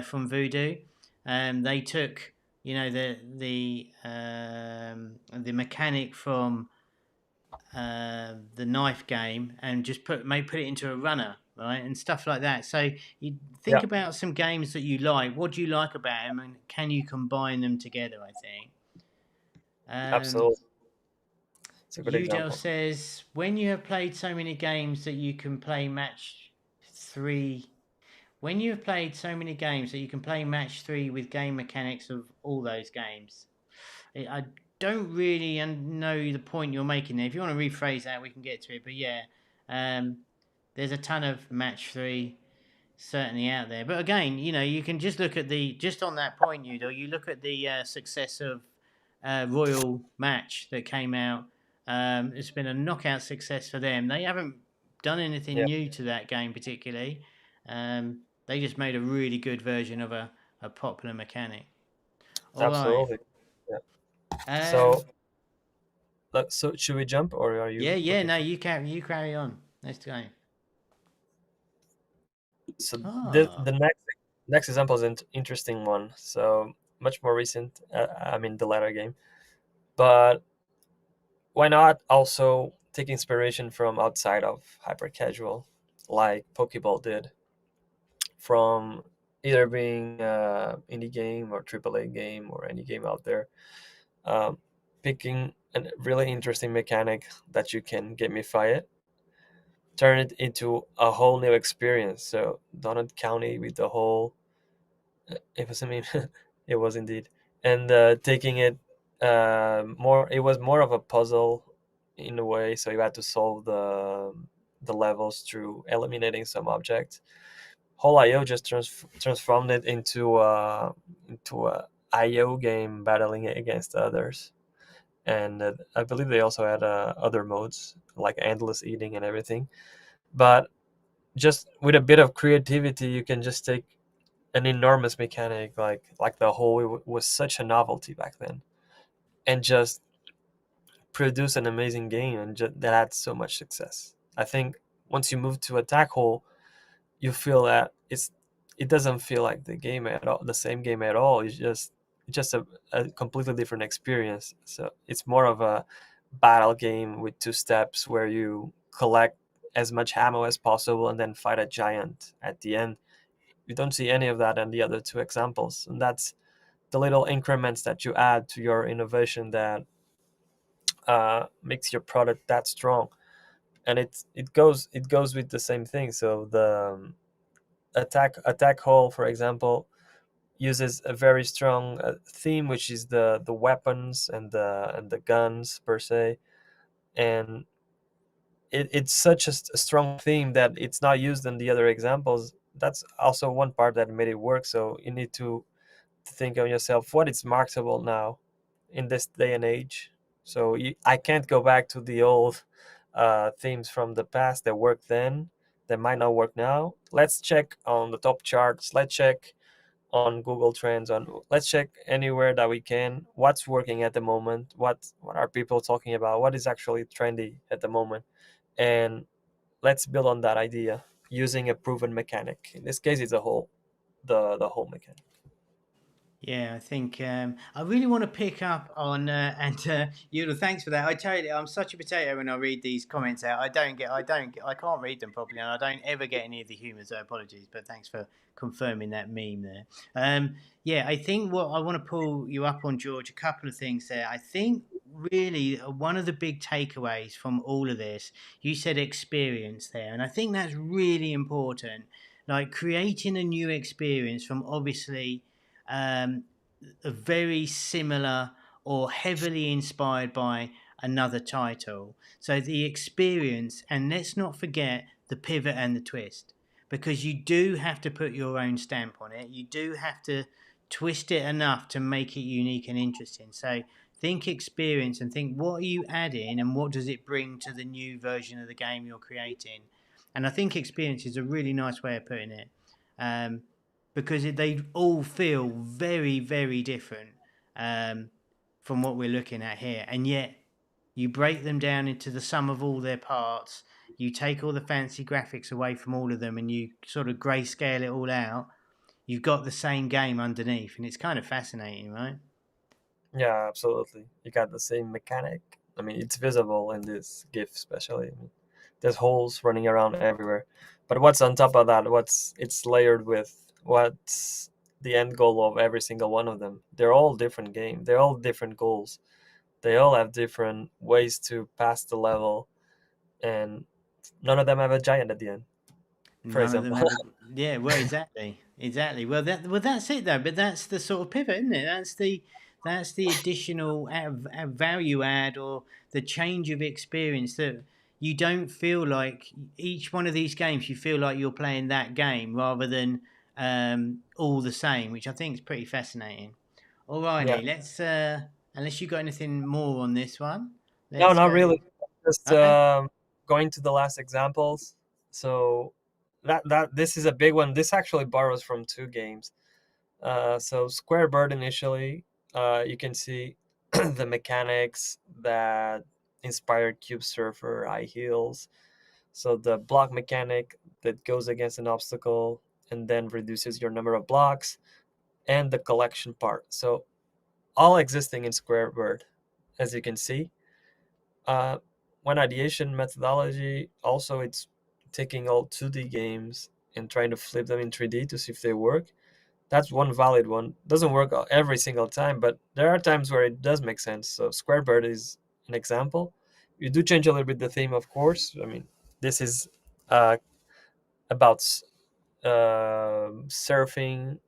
from Voodoo. They took, the mechanic from the knife game and just put it into a runner, right, and stuff like that. So you think Yeah, about some games that you like. What do you like about them, and can you combine them together? I think. Um, absolutely. It's a good Udell example. says, when you have played so many games that you can play three, when you have played so many games that you can play match three with game mechanics of all those games. I don't really know the point you're making there. If you want to rephrase that, we can get to it. But yeah, um, there's a ton of match three certainly out there. But again, you can just look at just on that point, you look at the success of Royal Match that came out. It's been a knockout success for them. They haven't done anything Yeah, new to that game particularly. They just made a really good version of a popular mechanic. All right. absolutely. Yeah. Um, So, so should we jump, or are yeah, you yeah. looking No, for? you carry on. Let's go. So Ah, the next example is an interesting one. So much more recent. I mean, the latter game, but why not also take inspiration from outside of hyper casual, like Pokeball did, from either being indie game or AAA game or any game out there, um, picking a really interesting mechanic that you can gamify it, turn it into a whole new experience. So Donut County with the whole, it was, I mean, it was indeed, and taking it more, it was more of a puzzle in a way. So you had to solve the levels through eliminating some objects. Whole IO just transformed it into a IO game battling against others, and I believe they also had other modes like endless eating and everything. But just with a bit of creativity, you can just take an enormous mechanic like the whole, was such a novelty back then, and just produce an amazing game, and that had so much success. I think once you move to attack hole, you feel that it doesn't feel like the game at all, the same game at all. It's just a completely different experience. So it's more of a battle game with two steps where you collect as much ammo as possible and then fight a giant at the end. You don't see any of that in the other two examples, and that's the little increments that you add to your innovation that makes your product that strong. And it goes with the same thing. So the attack hole, for example, uses a very strong theme, which is the weapons and the guns per se, and it's such a strong theme that it's not used in the other examples. That's also one part that made it work. So you need to think of yourself, what is marketable now in this day and age. So I can't go back to the old themes from the past that worked then that might not work now. Let's check on the top charts. Let's check on Google Trends. Let's check anywhere that we can. What's working at the moment? What are people talking about? What is actually trendy at the moment? And let's build on that idea using a proven mechanic. In this case, it's the whole mechanic. yeah, I think I really want to pick up on thanks for that. I tell you, I'm such a potato when I read these comments out. I can't read them properly, and I don't ever get any of the humour. So apologies, but thanks for confirming that meme there. Yeah, I think what I want to pull you up on, George, a couple of things there. I think really one of the big takeaways from all of this, you said experience there, and I think that's really important. Like creating a new experience from obviously um, a very similar or heavily inspired by another title. So the experience, and let's not forget the pivot and the twist, because you do have to put your own stamp on it. You do have to twist it enough to make it unique and interesting. So think experience and think what are you adding and what does it bring to the new version of the game you're creating. And I think experience is a really nice way of putting it, um, because they all feel very, very different, um, from what we're looking at here. And yet, you break them down into the sum of all their parts. You take all the fancy graphics away from all of them, and you sort of grayscale it all out. You've got the same game underneath, and it's kind of fascinating, right? Yeah, absolutely. You got the same mechanic. I mean, it's visible in this GIF, especially. I mean, there's holes running around everywhere. But what's on top of that? What's it's layered with? What's the end goal of every single one of them? They're all different games. They're all different goals. They all have different ways to pass the level, and none of them have a giant at the end, for None of them example. have a, yeah. Well, exactly. Well, that's it though. But that's the sort of pivot, isn't it? That's the additional value add, or the change of experience, that you don't feel like each one of these games. You feel like you're playing that game rather than all the same, which I think is pretty fascinating. Yeah. Alrighty, let's. Unless you got anything more on this one, No, let's not go. really. Just Okay. going to the last examples. So that this is a big one. This actually borrows from two games. So Square Bird initially, you can see the mechanics that inspired Cube Surfer, High Heels. So the block mechanic that goes against an obstacle and then reduces your number of blocks, and the collection part. So all existing in Square Bird, as you can see. Uh, One ideation methodology, also it's taking all 2D games and trying to flip them in 3D to see if they work. That's one valid one. Doesn't work every single time, but there are times where it does make sense. So Squarebird is an example. You do change a little bit the theme, of course. I mean, this is uh, about surfing,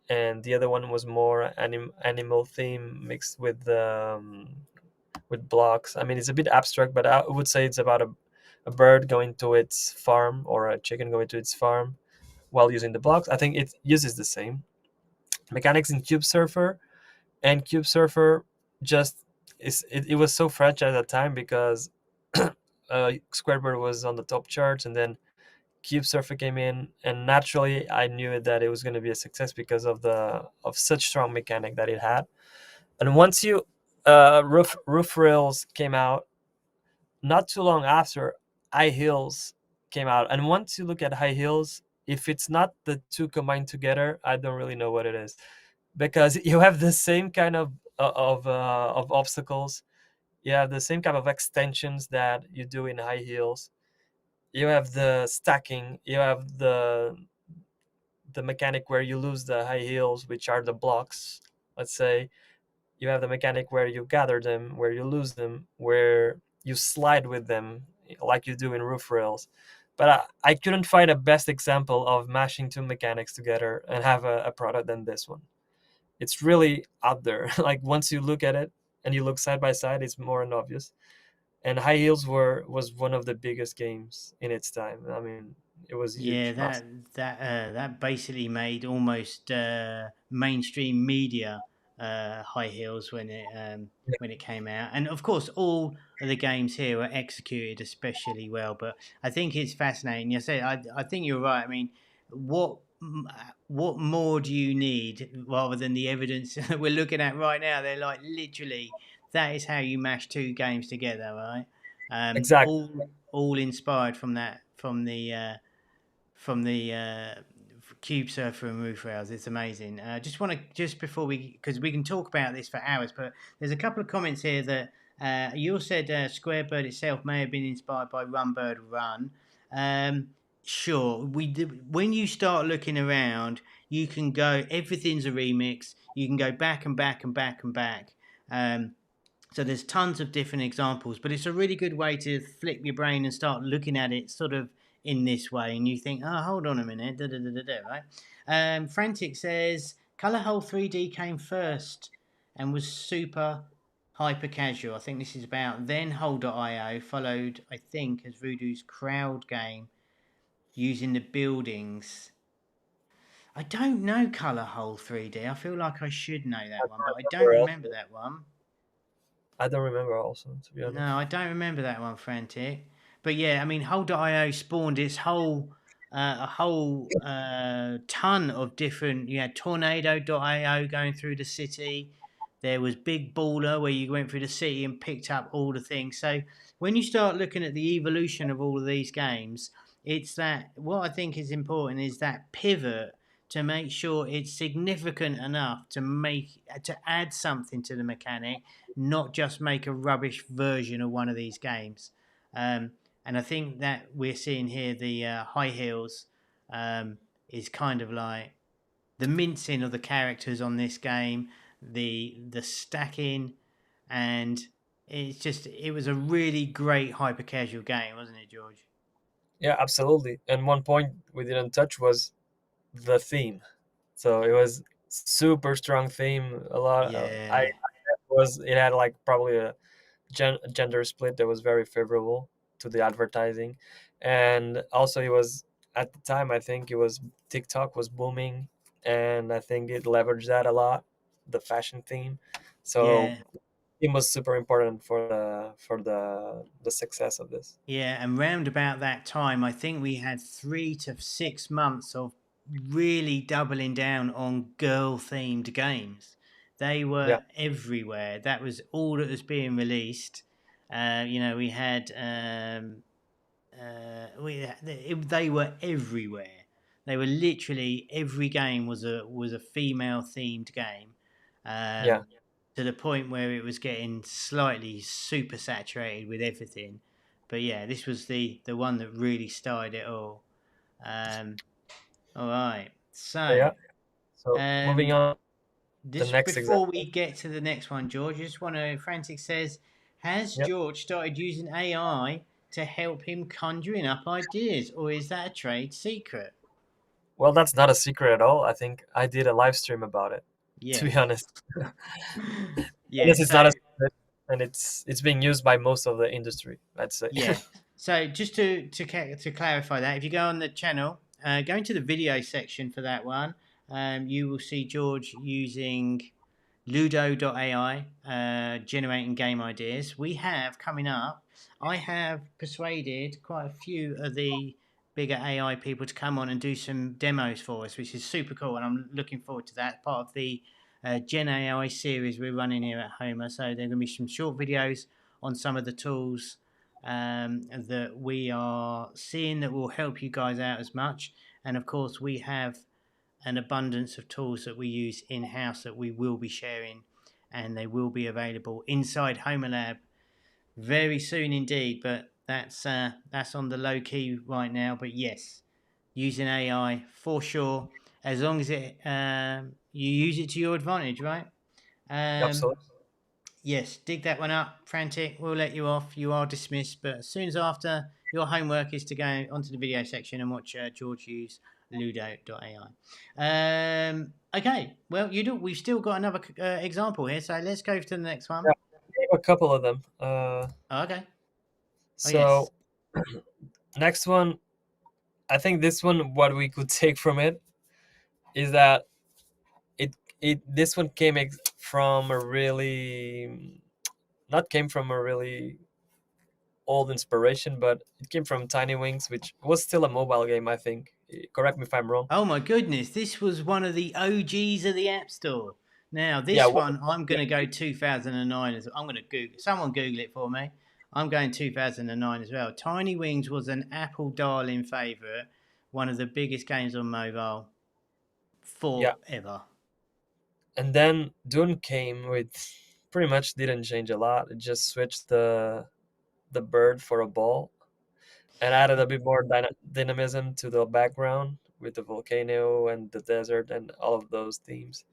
and the other one was more animal theme mixed with blocks. I mean, it's a bit abstract, but I would say it's about a bird going to its farm or a chicken going to its farm while using the blocks. I think it uses the same mechanics in Cube Surfer, and Cube Surfer just it was so fresh at the time because Squarebird was on the top charts, and then Cube Surfer came in, and naturally I knew that it was going to be a success because of such strong mechanic that it had. And once you roof rails came out, not too long after, High Heels came out, and once you look at High Heels, if it's not the two combined together, I don't really know what it is, because you have the same kind of obstacles. You have the same kind of extensions that you do in High Heels. You have the stacking. You have the mechanic where you lose the high heels, which are the blocks. Let's say you have the mechanic where you gather them, where you lose them, where you slide with them, like you do in roof rails. But I couldn't find a best example of mashing two mechanics together and have a product than this one. It's really out there. Like once you look at it and you look side by side, it's more and obvious. And High Heels was one of the biggest games in its time. I mean, it was Yeah, huge, massive. that basically made almost mainstream media, High Heels, when it came out, and of course all of the games here were executed especially well. But I think it's fascinating. You say I think you're right. I mean, what what more do you need rather than the evidence that we're looking at right now? They're like literally that is how you mash two games together, right? Exactly. All inspired from that from the Cube Surfer and Roof Rails. It's amazing. Just want to just before we, because we can talk about this for hours, but there's a couple of comments here that you all said Squarebird itself may have been inspired by Run Bird Run. Um, sure, we did, when you start looking around, you can go. Everything's a remix. You can go back and back and back and back. Um, so there's tons of different examples, but it's a really good way to flip your brain and start looking at it sort of in this way. And you think, oh, hold on a minute, da da da da da, right? Frantic says Color Hole 3D came first and was super hyper casual. I think this is about then Hole.io followed, I think, as Voodoo's crowd game using the buildings. I don't know Color Hole 3D. I feel like I should know that I've one, but heard I don't somewhere else. remember that one. I don't remember also, to be No, honest. I don't remember that one, Frantic. But yeah, I mean, Hole.io spawned its whole ton of different. You had Tornado.io going through the city. There was Big Baller where you went through the city and picked up all the things. So when you start looking at the evolution of all of these games, it's that what I think is important is that pivot to make sure it's significant enough to add something to the mechanic, not just make a rubbish version of one of these games. Um, and I think that we're seeing here the high heels is kind of like the mincing of the characters on this game, the stacking, and it was a really great hyper casual game, wasn't it, George? Yeah, absolutely. And one point we didn't touch was the theme. So it was super strong theme. A lot. I Yeah, was it had like probably a gender split that was very favorable to the advertising, and also it was at the time I think it was TikTok was booming, and I think it leveraged that a lot, the fashion theme. So yeah. it was super important for the success of this. Yeah, and round about that time, I think we had 3 to 6 months of really doubling down on girl themed games. They Yeah, were everywhere. That was all that was being released. We had they were everywhere. They were literally every game was a female themed game. yeah, Um, to the point where it was getting slightly super saturated with everything. But yeah, this was the one that really started it all. Um, all right, so yeah. So moving um, on, the this next before we example. get to the next one, George, I just want to. Frantic says, has Yeah. George started using AI to help him conjuring up ideas, or is that a trade secret? Well, that's not a secret at all. I think I did a live stream about it. To Yeah, be honest, and yeah. this is not So a secret, and it's being used by most of the industry, I'd say. yeah. So just to clarify that, if you go on the channel, go into the video section for that one, you will see George using Ludo.ai, generating game ideas. We have coming up. I have persuaded quite a few of the bigger AI people to come on and do some demos for us, which is super cool, and I'm looking forward to that. Part of the Gen AI series we're running here at Homer. So there are going to be some short videos on some of the tools that we are seeing that will help you guys out as much. And of course, we have an abundance of tools that we use in house that we will be sharing, and they will be available inside Homer Lab very soon indeed. But that's on the low key right now. But yes, using AI for sure, as long as you use it to your advantage, right? Um, Absolutely. Yes, dig that one up. Frantic, we'll let you off. You are dismissed. But as soon as after, your homework is to go onto the video section and watch George use Ludo.ai. Okay, well, we've still got another example here, so let's go to the next one. Yeah, I gave a couple of them. Oh, okay. Oh, yes. So next one, I think this one, what we could take from it is that it this one from a really not came from a really old inspiration, but it came from Tiny Wings, which was still a mobile game, I think. Correct me if I'm wrong. Oh, my goodness. This was one of the OGs of the App Store. Now, Yeah, this one, I'm going yeah, to go 2009. I'm going to Google. Someone Google it for me. I'm going 2009 as well. Tiny Wings was an Apple darling favourite, one of the biggest games on mobile yeah. forever. And then Dune came with pretty much didn't change a lot. It just switched the bird for a ball and added a bit more dynamism to the background with the volcano and the desert and all of those themes.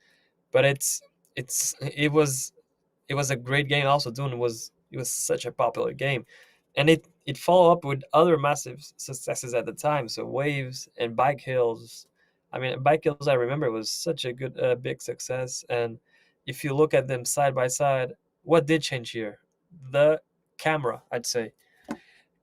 But it was a great game. Also, Dune was such a popular game, and it followed up with other massive successes at the time. So Waves and Bike Hills. I mean, Bike Hills, I remember, was such a good big success. And if you look at them side by side, what did change here? The camera, I'd say.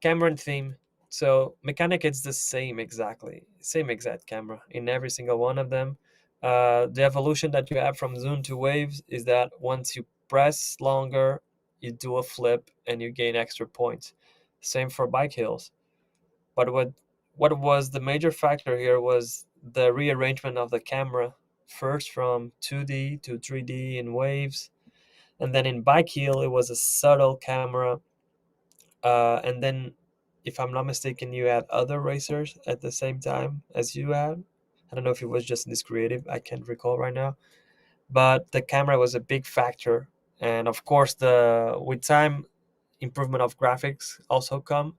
Camera and theme. So mechanic, it's the same exactly, same exact camera in every single one of them. The evolution that you have from zoom to waves is that once you press longer, you do a flip and you gain extra points. Same for bike hills. But what was the major factor here was the rearrangement of the camera, first from 2D to 3D in waves, and then in bike hill it was a subtle camera, and then if I'm not mistaken, you had other racers at the same time as you had. I don't know if it was just this creative, I can't recall right now, but the camera was a big factor. And of course, the with time, improvement of graphics also come,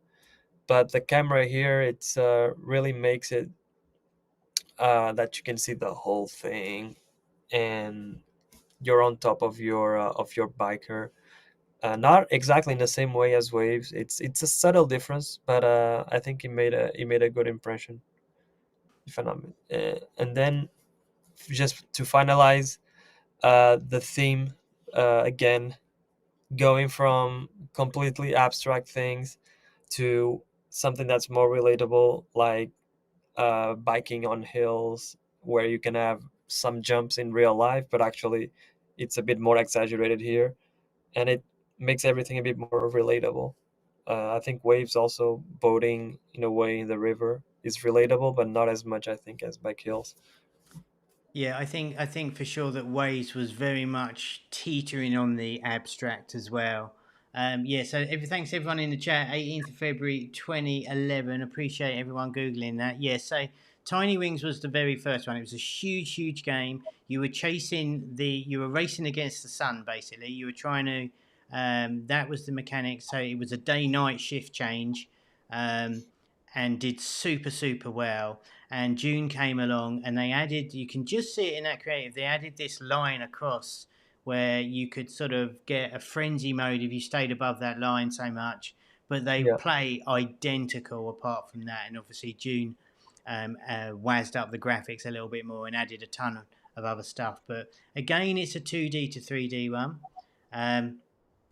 but the camera here, it's really makes it that you can see the whole thing, and you're on top of your biker. Not exactly in the same way as waves. It's a subtle difference, but I think it made a good impression. If I'm not, and then just to finalize, the theme, again, going from completely abstract things to something that's more relatable, like biking on hills, where you can have some jumps in real life, but actually it's a bit more exaggerated here, and it makes everything a bit more relatable. I think waves also, boating in a way in the river, is relatable, but not as much, I think, as bike hills. Yeah, I think for sure that Waves was very much teetering on the abstract as well. Yeah, so thanks everyone in the chat. 18th of February 2011. Appreciate everyone googling that. Yeah, so Tiny Wings was the very first one. It was a huge, huge game. You were racing against the sun basically. You were trying to. That was the mechanic. So it was a day-night shift change, um, and did super, super well. And June came along and they added, you can just see it in that creative, they added this line across where you could sort of get a frenzy mode if you stayed above that line so much, but they Yeah, play identical apart from that. And obviously June wazzed up the graphics a little bit more and added a ton of other stuff. But again, it's a 2D to 3D one. Um,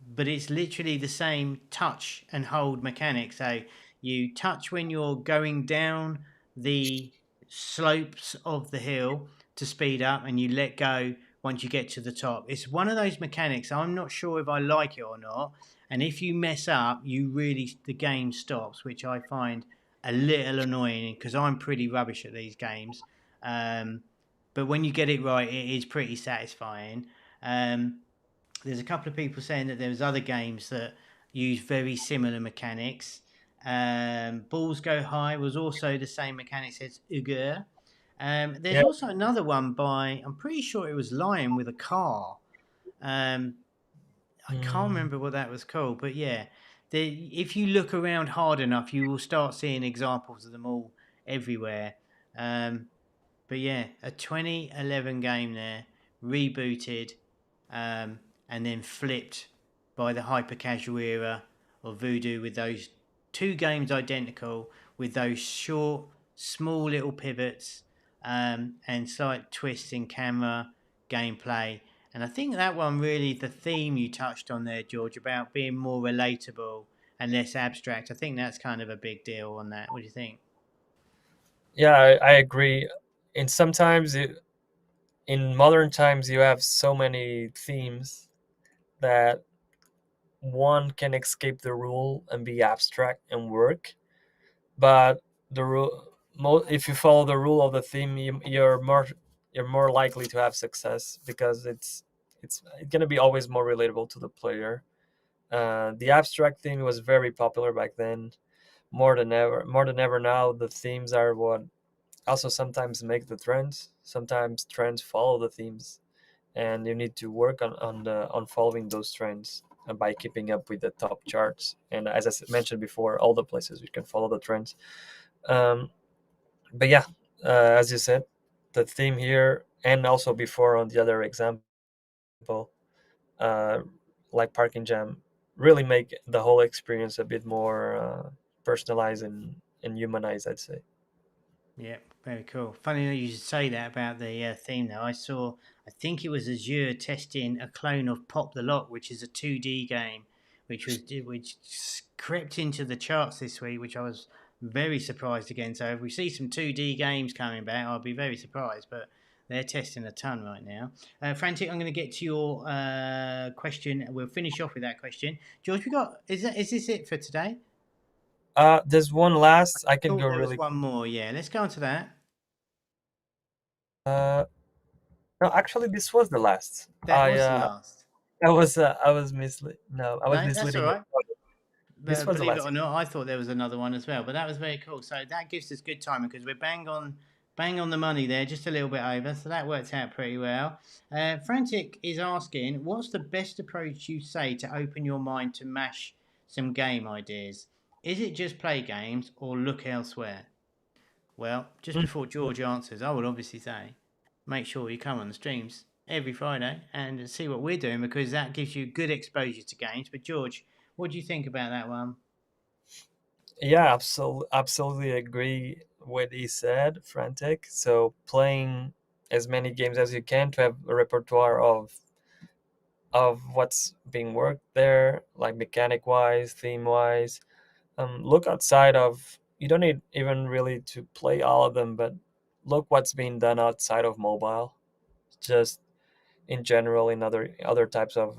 but it's literally the same touch and hold mechanic. So you touch when you're going down the slopes of the hill to speed up, and you let go once you get to the top. It's one of those mechanics. I'm not sure if I like it or not. And if you mess up, the game stops, which I find a little annoying because I'm pretty rubbish at these games. Um, but when you get it right, it is pretty satisfying. Um, there's a couple of people saying that there was other games that use very similar mechanics. Balls Go High was also the same mechanics as Uger. There's yeah. also another one by, I'm pretty sure it was Lion with a car. Um, I can't Mm, remember what that was called, but yeah, if you look around hard enough, you will start seeing examples of them all everywhere. Um, but yeah, a 2011 game there, rebooted, and then flipped by the hyper casual era of Voodoo with those two games identical with those short, small little pivots, and slight twists in camera gameplay. And I think that one really, the theme you touched on there, George, about being more relatable and less abstract. I think that's kind of a big deal on that. What do you think? yeah, I agree. And sometimes in modern times, you have so many themes that one can escape the rule and be abstract and work, but the rule, if you follow the rule of the theme, you're more likely to have success, because it's going to be always more relatable to the player. The abstract theme was very popular back then, more than ever now. The themes are what also sometimes make the trends. Sometimes trends follow the themes, and you need to work on following those trends, by keeping up with the top charts, and as mentioned before, all the places you can follow the trends. um, but yeah, as you said, the theme here, and also before on the other example, uh, like parking jam, really make the whole experience a bit more personalized and humanized, I'd say. Yeah, very cool. Funny that you should say that about the theme. Though I think it was Azure testing a clone of Pop the Lock, which is a 2D game, which crept into the charts this week, which I was very surprised again. So if we see some 2D games coming back, I'll be very surprised. But They're testing a ton right now. Frantic, I'm going to get to your question. We'll finish off with that question. George, we got is this it for today? There's one last. I can Thought go there was really. one more. Yeah, let's go on to that. Uh, no, actually, this was the last. That was the last. I was mislead. No, I was No, that's all misleading you. right. This But was the believe it last. or not, I thought there was another one as well. But that was very cool. So that gives us good timing because we're bang on the money there, just a little bit over. So that works out pretty well. Frantic is asking, what's the best approach you say to open your mind to mash some game ideas? Is it just play games or look elsewhere? Well, just Mm. before George answers, I would obviously say, make sure you come on the streams every Friday and see what we're doing because that gives you good exposure to games. But George, what do you think about that one? Yeah, absolutely agree with he said, Frantic. So playing as many games as you can to have a repertoire of what's being worked there, like mechanic wise, theme wise. Look outside of. You don't need even really to play all of them, but look what's being done outside of mobile. Just in general, in other types of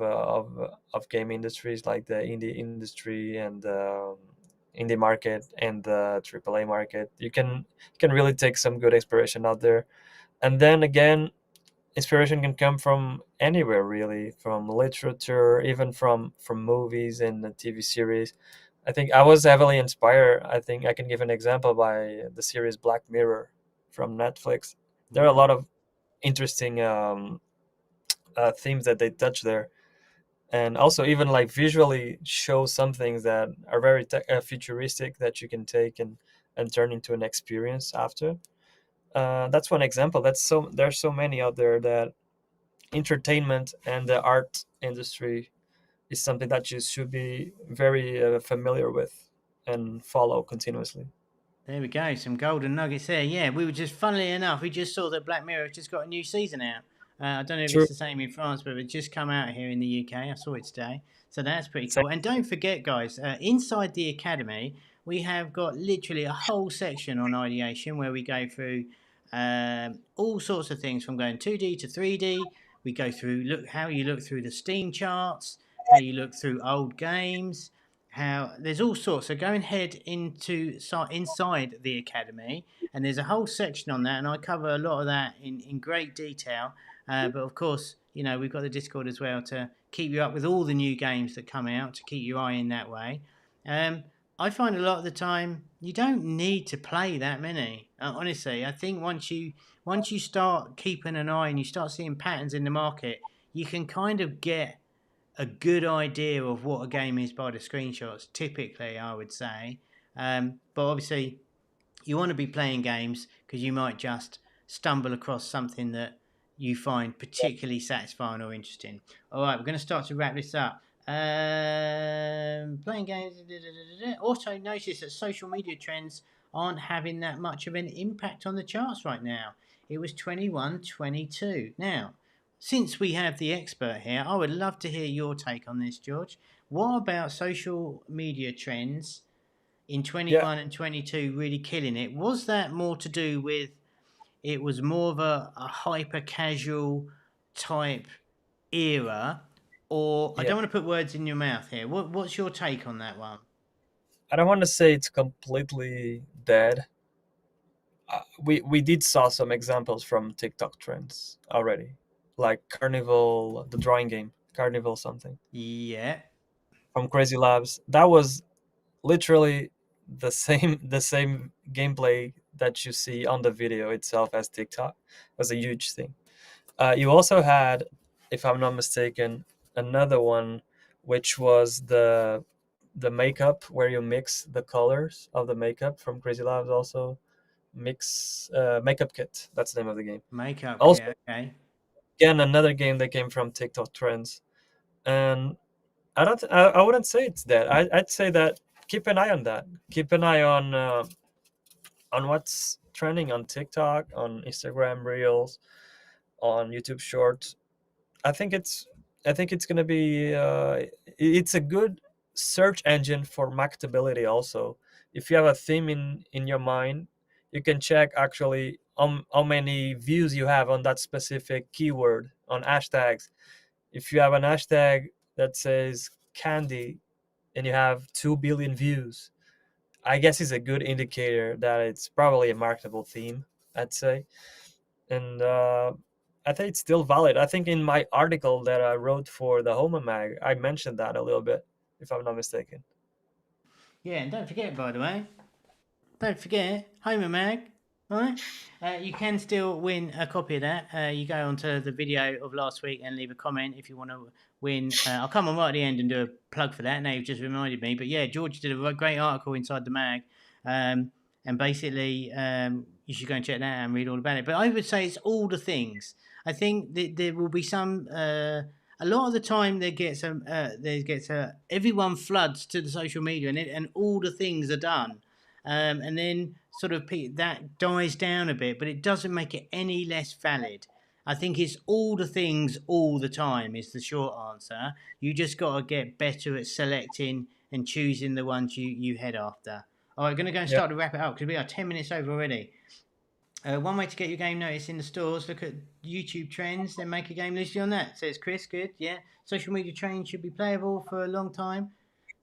game industries like the indie industry and indie market and the AAA market. You can really take some good inspiration out there, and then again, inspiration can come from anywhere really, from literature, even from movies and the TV series. I think I was heavily inspired. I think I can give an example by the series Black Mirror from Netflix. There are a Mm. lot of interesting themes that they touch there, and also even like visually show some things that are very futuristic that you can take and turn into an experience after. That's one example. There's so many out there that entertainment and the art industry is something that you should be very familiar with and follow continuously. There we go, some golden nuggets there. Yeah, we were just, funnily enough, we just saw that Black Mirror has just got a new season out. I don't know if True. it's the same in France, but it's just come out here in the UK. I saw it today. So that's pretty Same. cool. And don't forget, guys, inside the Academy, we have got literally a whole section on ideation where we go through all sorts of things from going 2D to 3D. We go through look how you look through the Steam charts, how you look through old games, how there's all sorts. So go and head into inside the academy, and there's a whole section on that, and I cover a lot of that in great detail. But of course, you know we've got the Discord as well to keep you up with all the new games that come out to keep your eye in that way. Um, I find a lot of the time you don't need to play that many. Honestly, I think once you start keeping an eye and you start seeing patterns in the market, you can kind of get a good idea of what a game is by the screenshots, typically, I would say. But obviously, you want to be playing games because you might just stumble across something that you find particularly satisfying or interesting. All right, we're going to start to wrap this up. Playing games. Also, notice that social media trends aren't having that much of an impact on the charts right now. It was 21, 22. Now, since we have the expert here, I would love to hear your take on this, George. What about social media trends in Yeah, 21 and 22 really killing it? Was that more to do with it was more of a hyper casual type era? Or I yeah. don't want to put words in your mouth here. What's your take on that one? I don't want to say it's completely dead. We did saw some examples from TikTok trends already, like Carnival, the drawing game, Carnival something Yeah, from Crazy Labs. That was literally the same the same gameplay that you see on the video itself as TikTok. It was a huge thing. You also had, if I'm not mistaken, another one, which was the makeup where you mix the colors of the makeup from Crazy Labs. Also, mix makeup kit. That's the name of the game. makeup Also, kit. Okay, again, another game that came from TikTok trends, and I don't. I wouldn't say it's dead. I'd say that keep an eye on that. Keep an eye on what's trending on TikTok, on Instagram Reels, on YouTube Shorts. I think it's I think it's gonna be it's a good search engine for marketability. Also, if you have a theme in your mind, you can check actually how many views you have on that specific keyword on hashtags. If you have an hashtag that says candy and you have 2 billion views, I guess it's a good indicator that it's probably a marketable theme, I'd say. And I think it's still valid. I think in my article that I wrote for the Homa Mag, I mentioned that a little bit, if I'm not mistaken. Yeah, and don't forget, by the way, don't forget, Homer Mag, right? You can still win a copy of that. You go onto the video of last week and leave a comment if you want to win. I'll come on right at the end and do a plug for that. Now you've just reminded me. But yeah, George did a great article inside the mag. And basically, you should go and check that out and read all about it. But I would say it's all the things. I think that there will be some. A lot of the time, everyone floods to the social media, and all the things are done, and then sort of that dies down a bit, but it doesn't make it any less valid. I think it's all the things all the time is the short answer. You just got to get better at selecting and choosing the ones you head after. All right, going to go and Yeah, start to wrap it up because we are 10 minutes over already. One way to get your game noticed in the stores, look at YouTube trends, then make a game listed on that. Says Chris, good, yeah. Social media trends should be playable for a long time.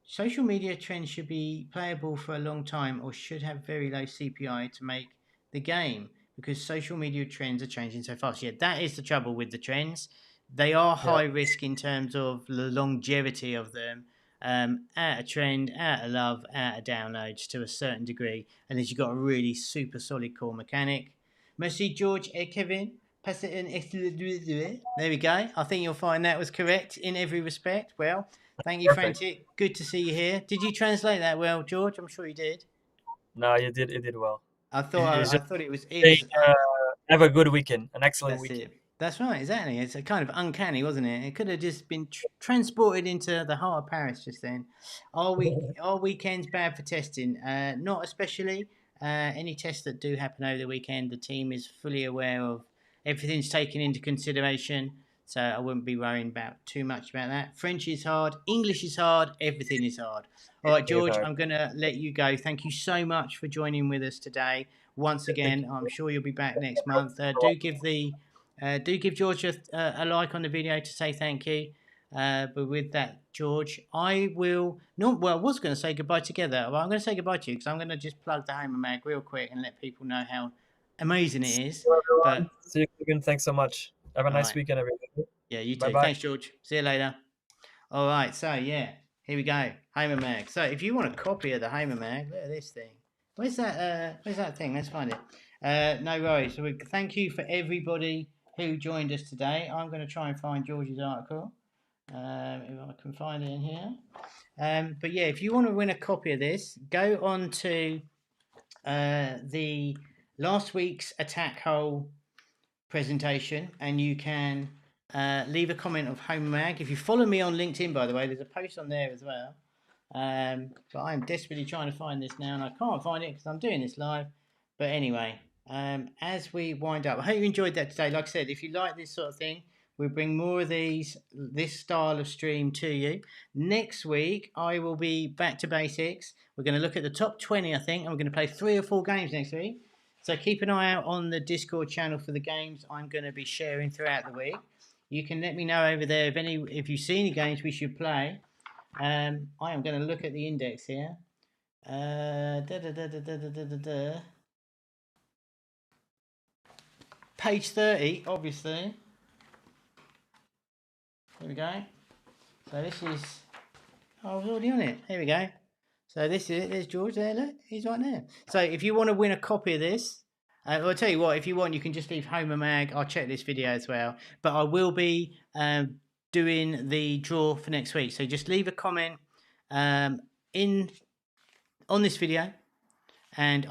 Social media trends should be playable for a long time or should have very low CPI to make the game because social media trends are changing so fast. Yeah, that is the trouble with the trends. They are yeah, high risk in terms of the longevity of them. Out of trend, out of love, out of downloads to a certain degree, and as you've got a really super solid core mechanic. Merci, George, Kevin. Pass it in. There we go. I think you'll find that was correct in every respect. Well, thank you, perfect. Frantic. Good to see you here. Did you translate that well, George? I'm sure you did. No, you did well. I It's thought I just thought it was saying, have a good weekend, an excellent that's weekend. it. That's right, exactly. It's a kind of uncanny, wasn't it? It could have just been transported into the heart of Paris just then. Are weekends bad for testing? Not especially. Any tests that do happen over the weekend, the team is fully aware of everything's taken into consideration. So I wouldn't be worrying about too much about that. French is hard, English is hard, everything is hard. All right, It's George, hard. I'm going to let you go. Thank you so much for joining with us today. Once Thank again, I'm sure you'll be back next month. Do give George a like on the video to say thank you. But with that, George, I will not. Well, I was going to say goodbye together. Well, I'm going to say goodbye to you because I'm going to just plug the Homer Mag real quick and let people know how amazing you. See it is. you, everyone. But See you again. Thanks so much. Have a all nice right, weekend, everybody. yeah, you Bye too. bye. Thanks, George. See you later. All right, so yeah, here we go. Homer Mag. So if you want a copy of the Homer Mag, look at this thing. Where's that thing? Let's find it. No worries. So thank you for everybody who joined us today. I'm going to try and find George's article. If I can find it in here. But yeah, if you want to win a copy of this, go on to the last week's attack hole presentation and you can leave a comment of Home Mag. If you follow me on LinkedIn, by the way, there's a post on there as well. But I'm desperately trying to find this now and I can't find it because I'm doing this live. But anyway, as we wind up, I hope you enjoyed that today. Like I said, if you like this sort of thing, we'll bring more of this style of stream to you. Next week, I will be back to basics. We're going to look at the top 20, I think, and we're going to play 3 or 4 games next week. So keep an eye out on the Discord channel for the games I'm going to be sharing throughout the week. You can let me know over there if you see any games we should play. I am going to look at the index here. Page 30, obviously. Here we go. So this is. Oh, I was already on it. Here we go. So this is it. There's George there. Look, he's right there. So if you want to win a copy of this, I'll tell you what. If you want, you can just leave Homer Mag. I'll check this video as well. But I will be doing the draw for next week. So just leave a comment in on this video, and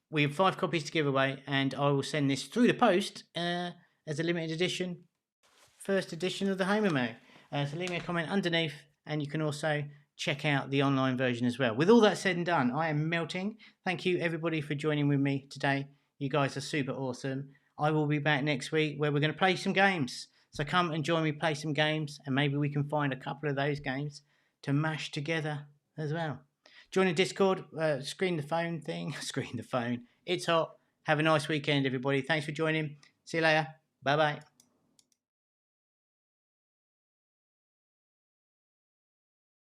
we have 5 copies to give away, and I will send this through the post as a limited edition, first edition of the Homer Mag. So leave me a comment underneath, and you can also check out the online version as well. With all that said and done, I am melting. Thank you everybody for joining with me today. You guys are super awesome. I will be back next week where we're going to play some games. So come and join me, play some games, and maybe we can find a couple of those games to mash together as well. Join the Discord. Screen the phone thing. Screen the phone. It's hot. Have a nice weekend, everybody. Thanks for joining. See you later. Bye bye.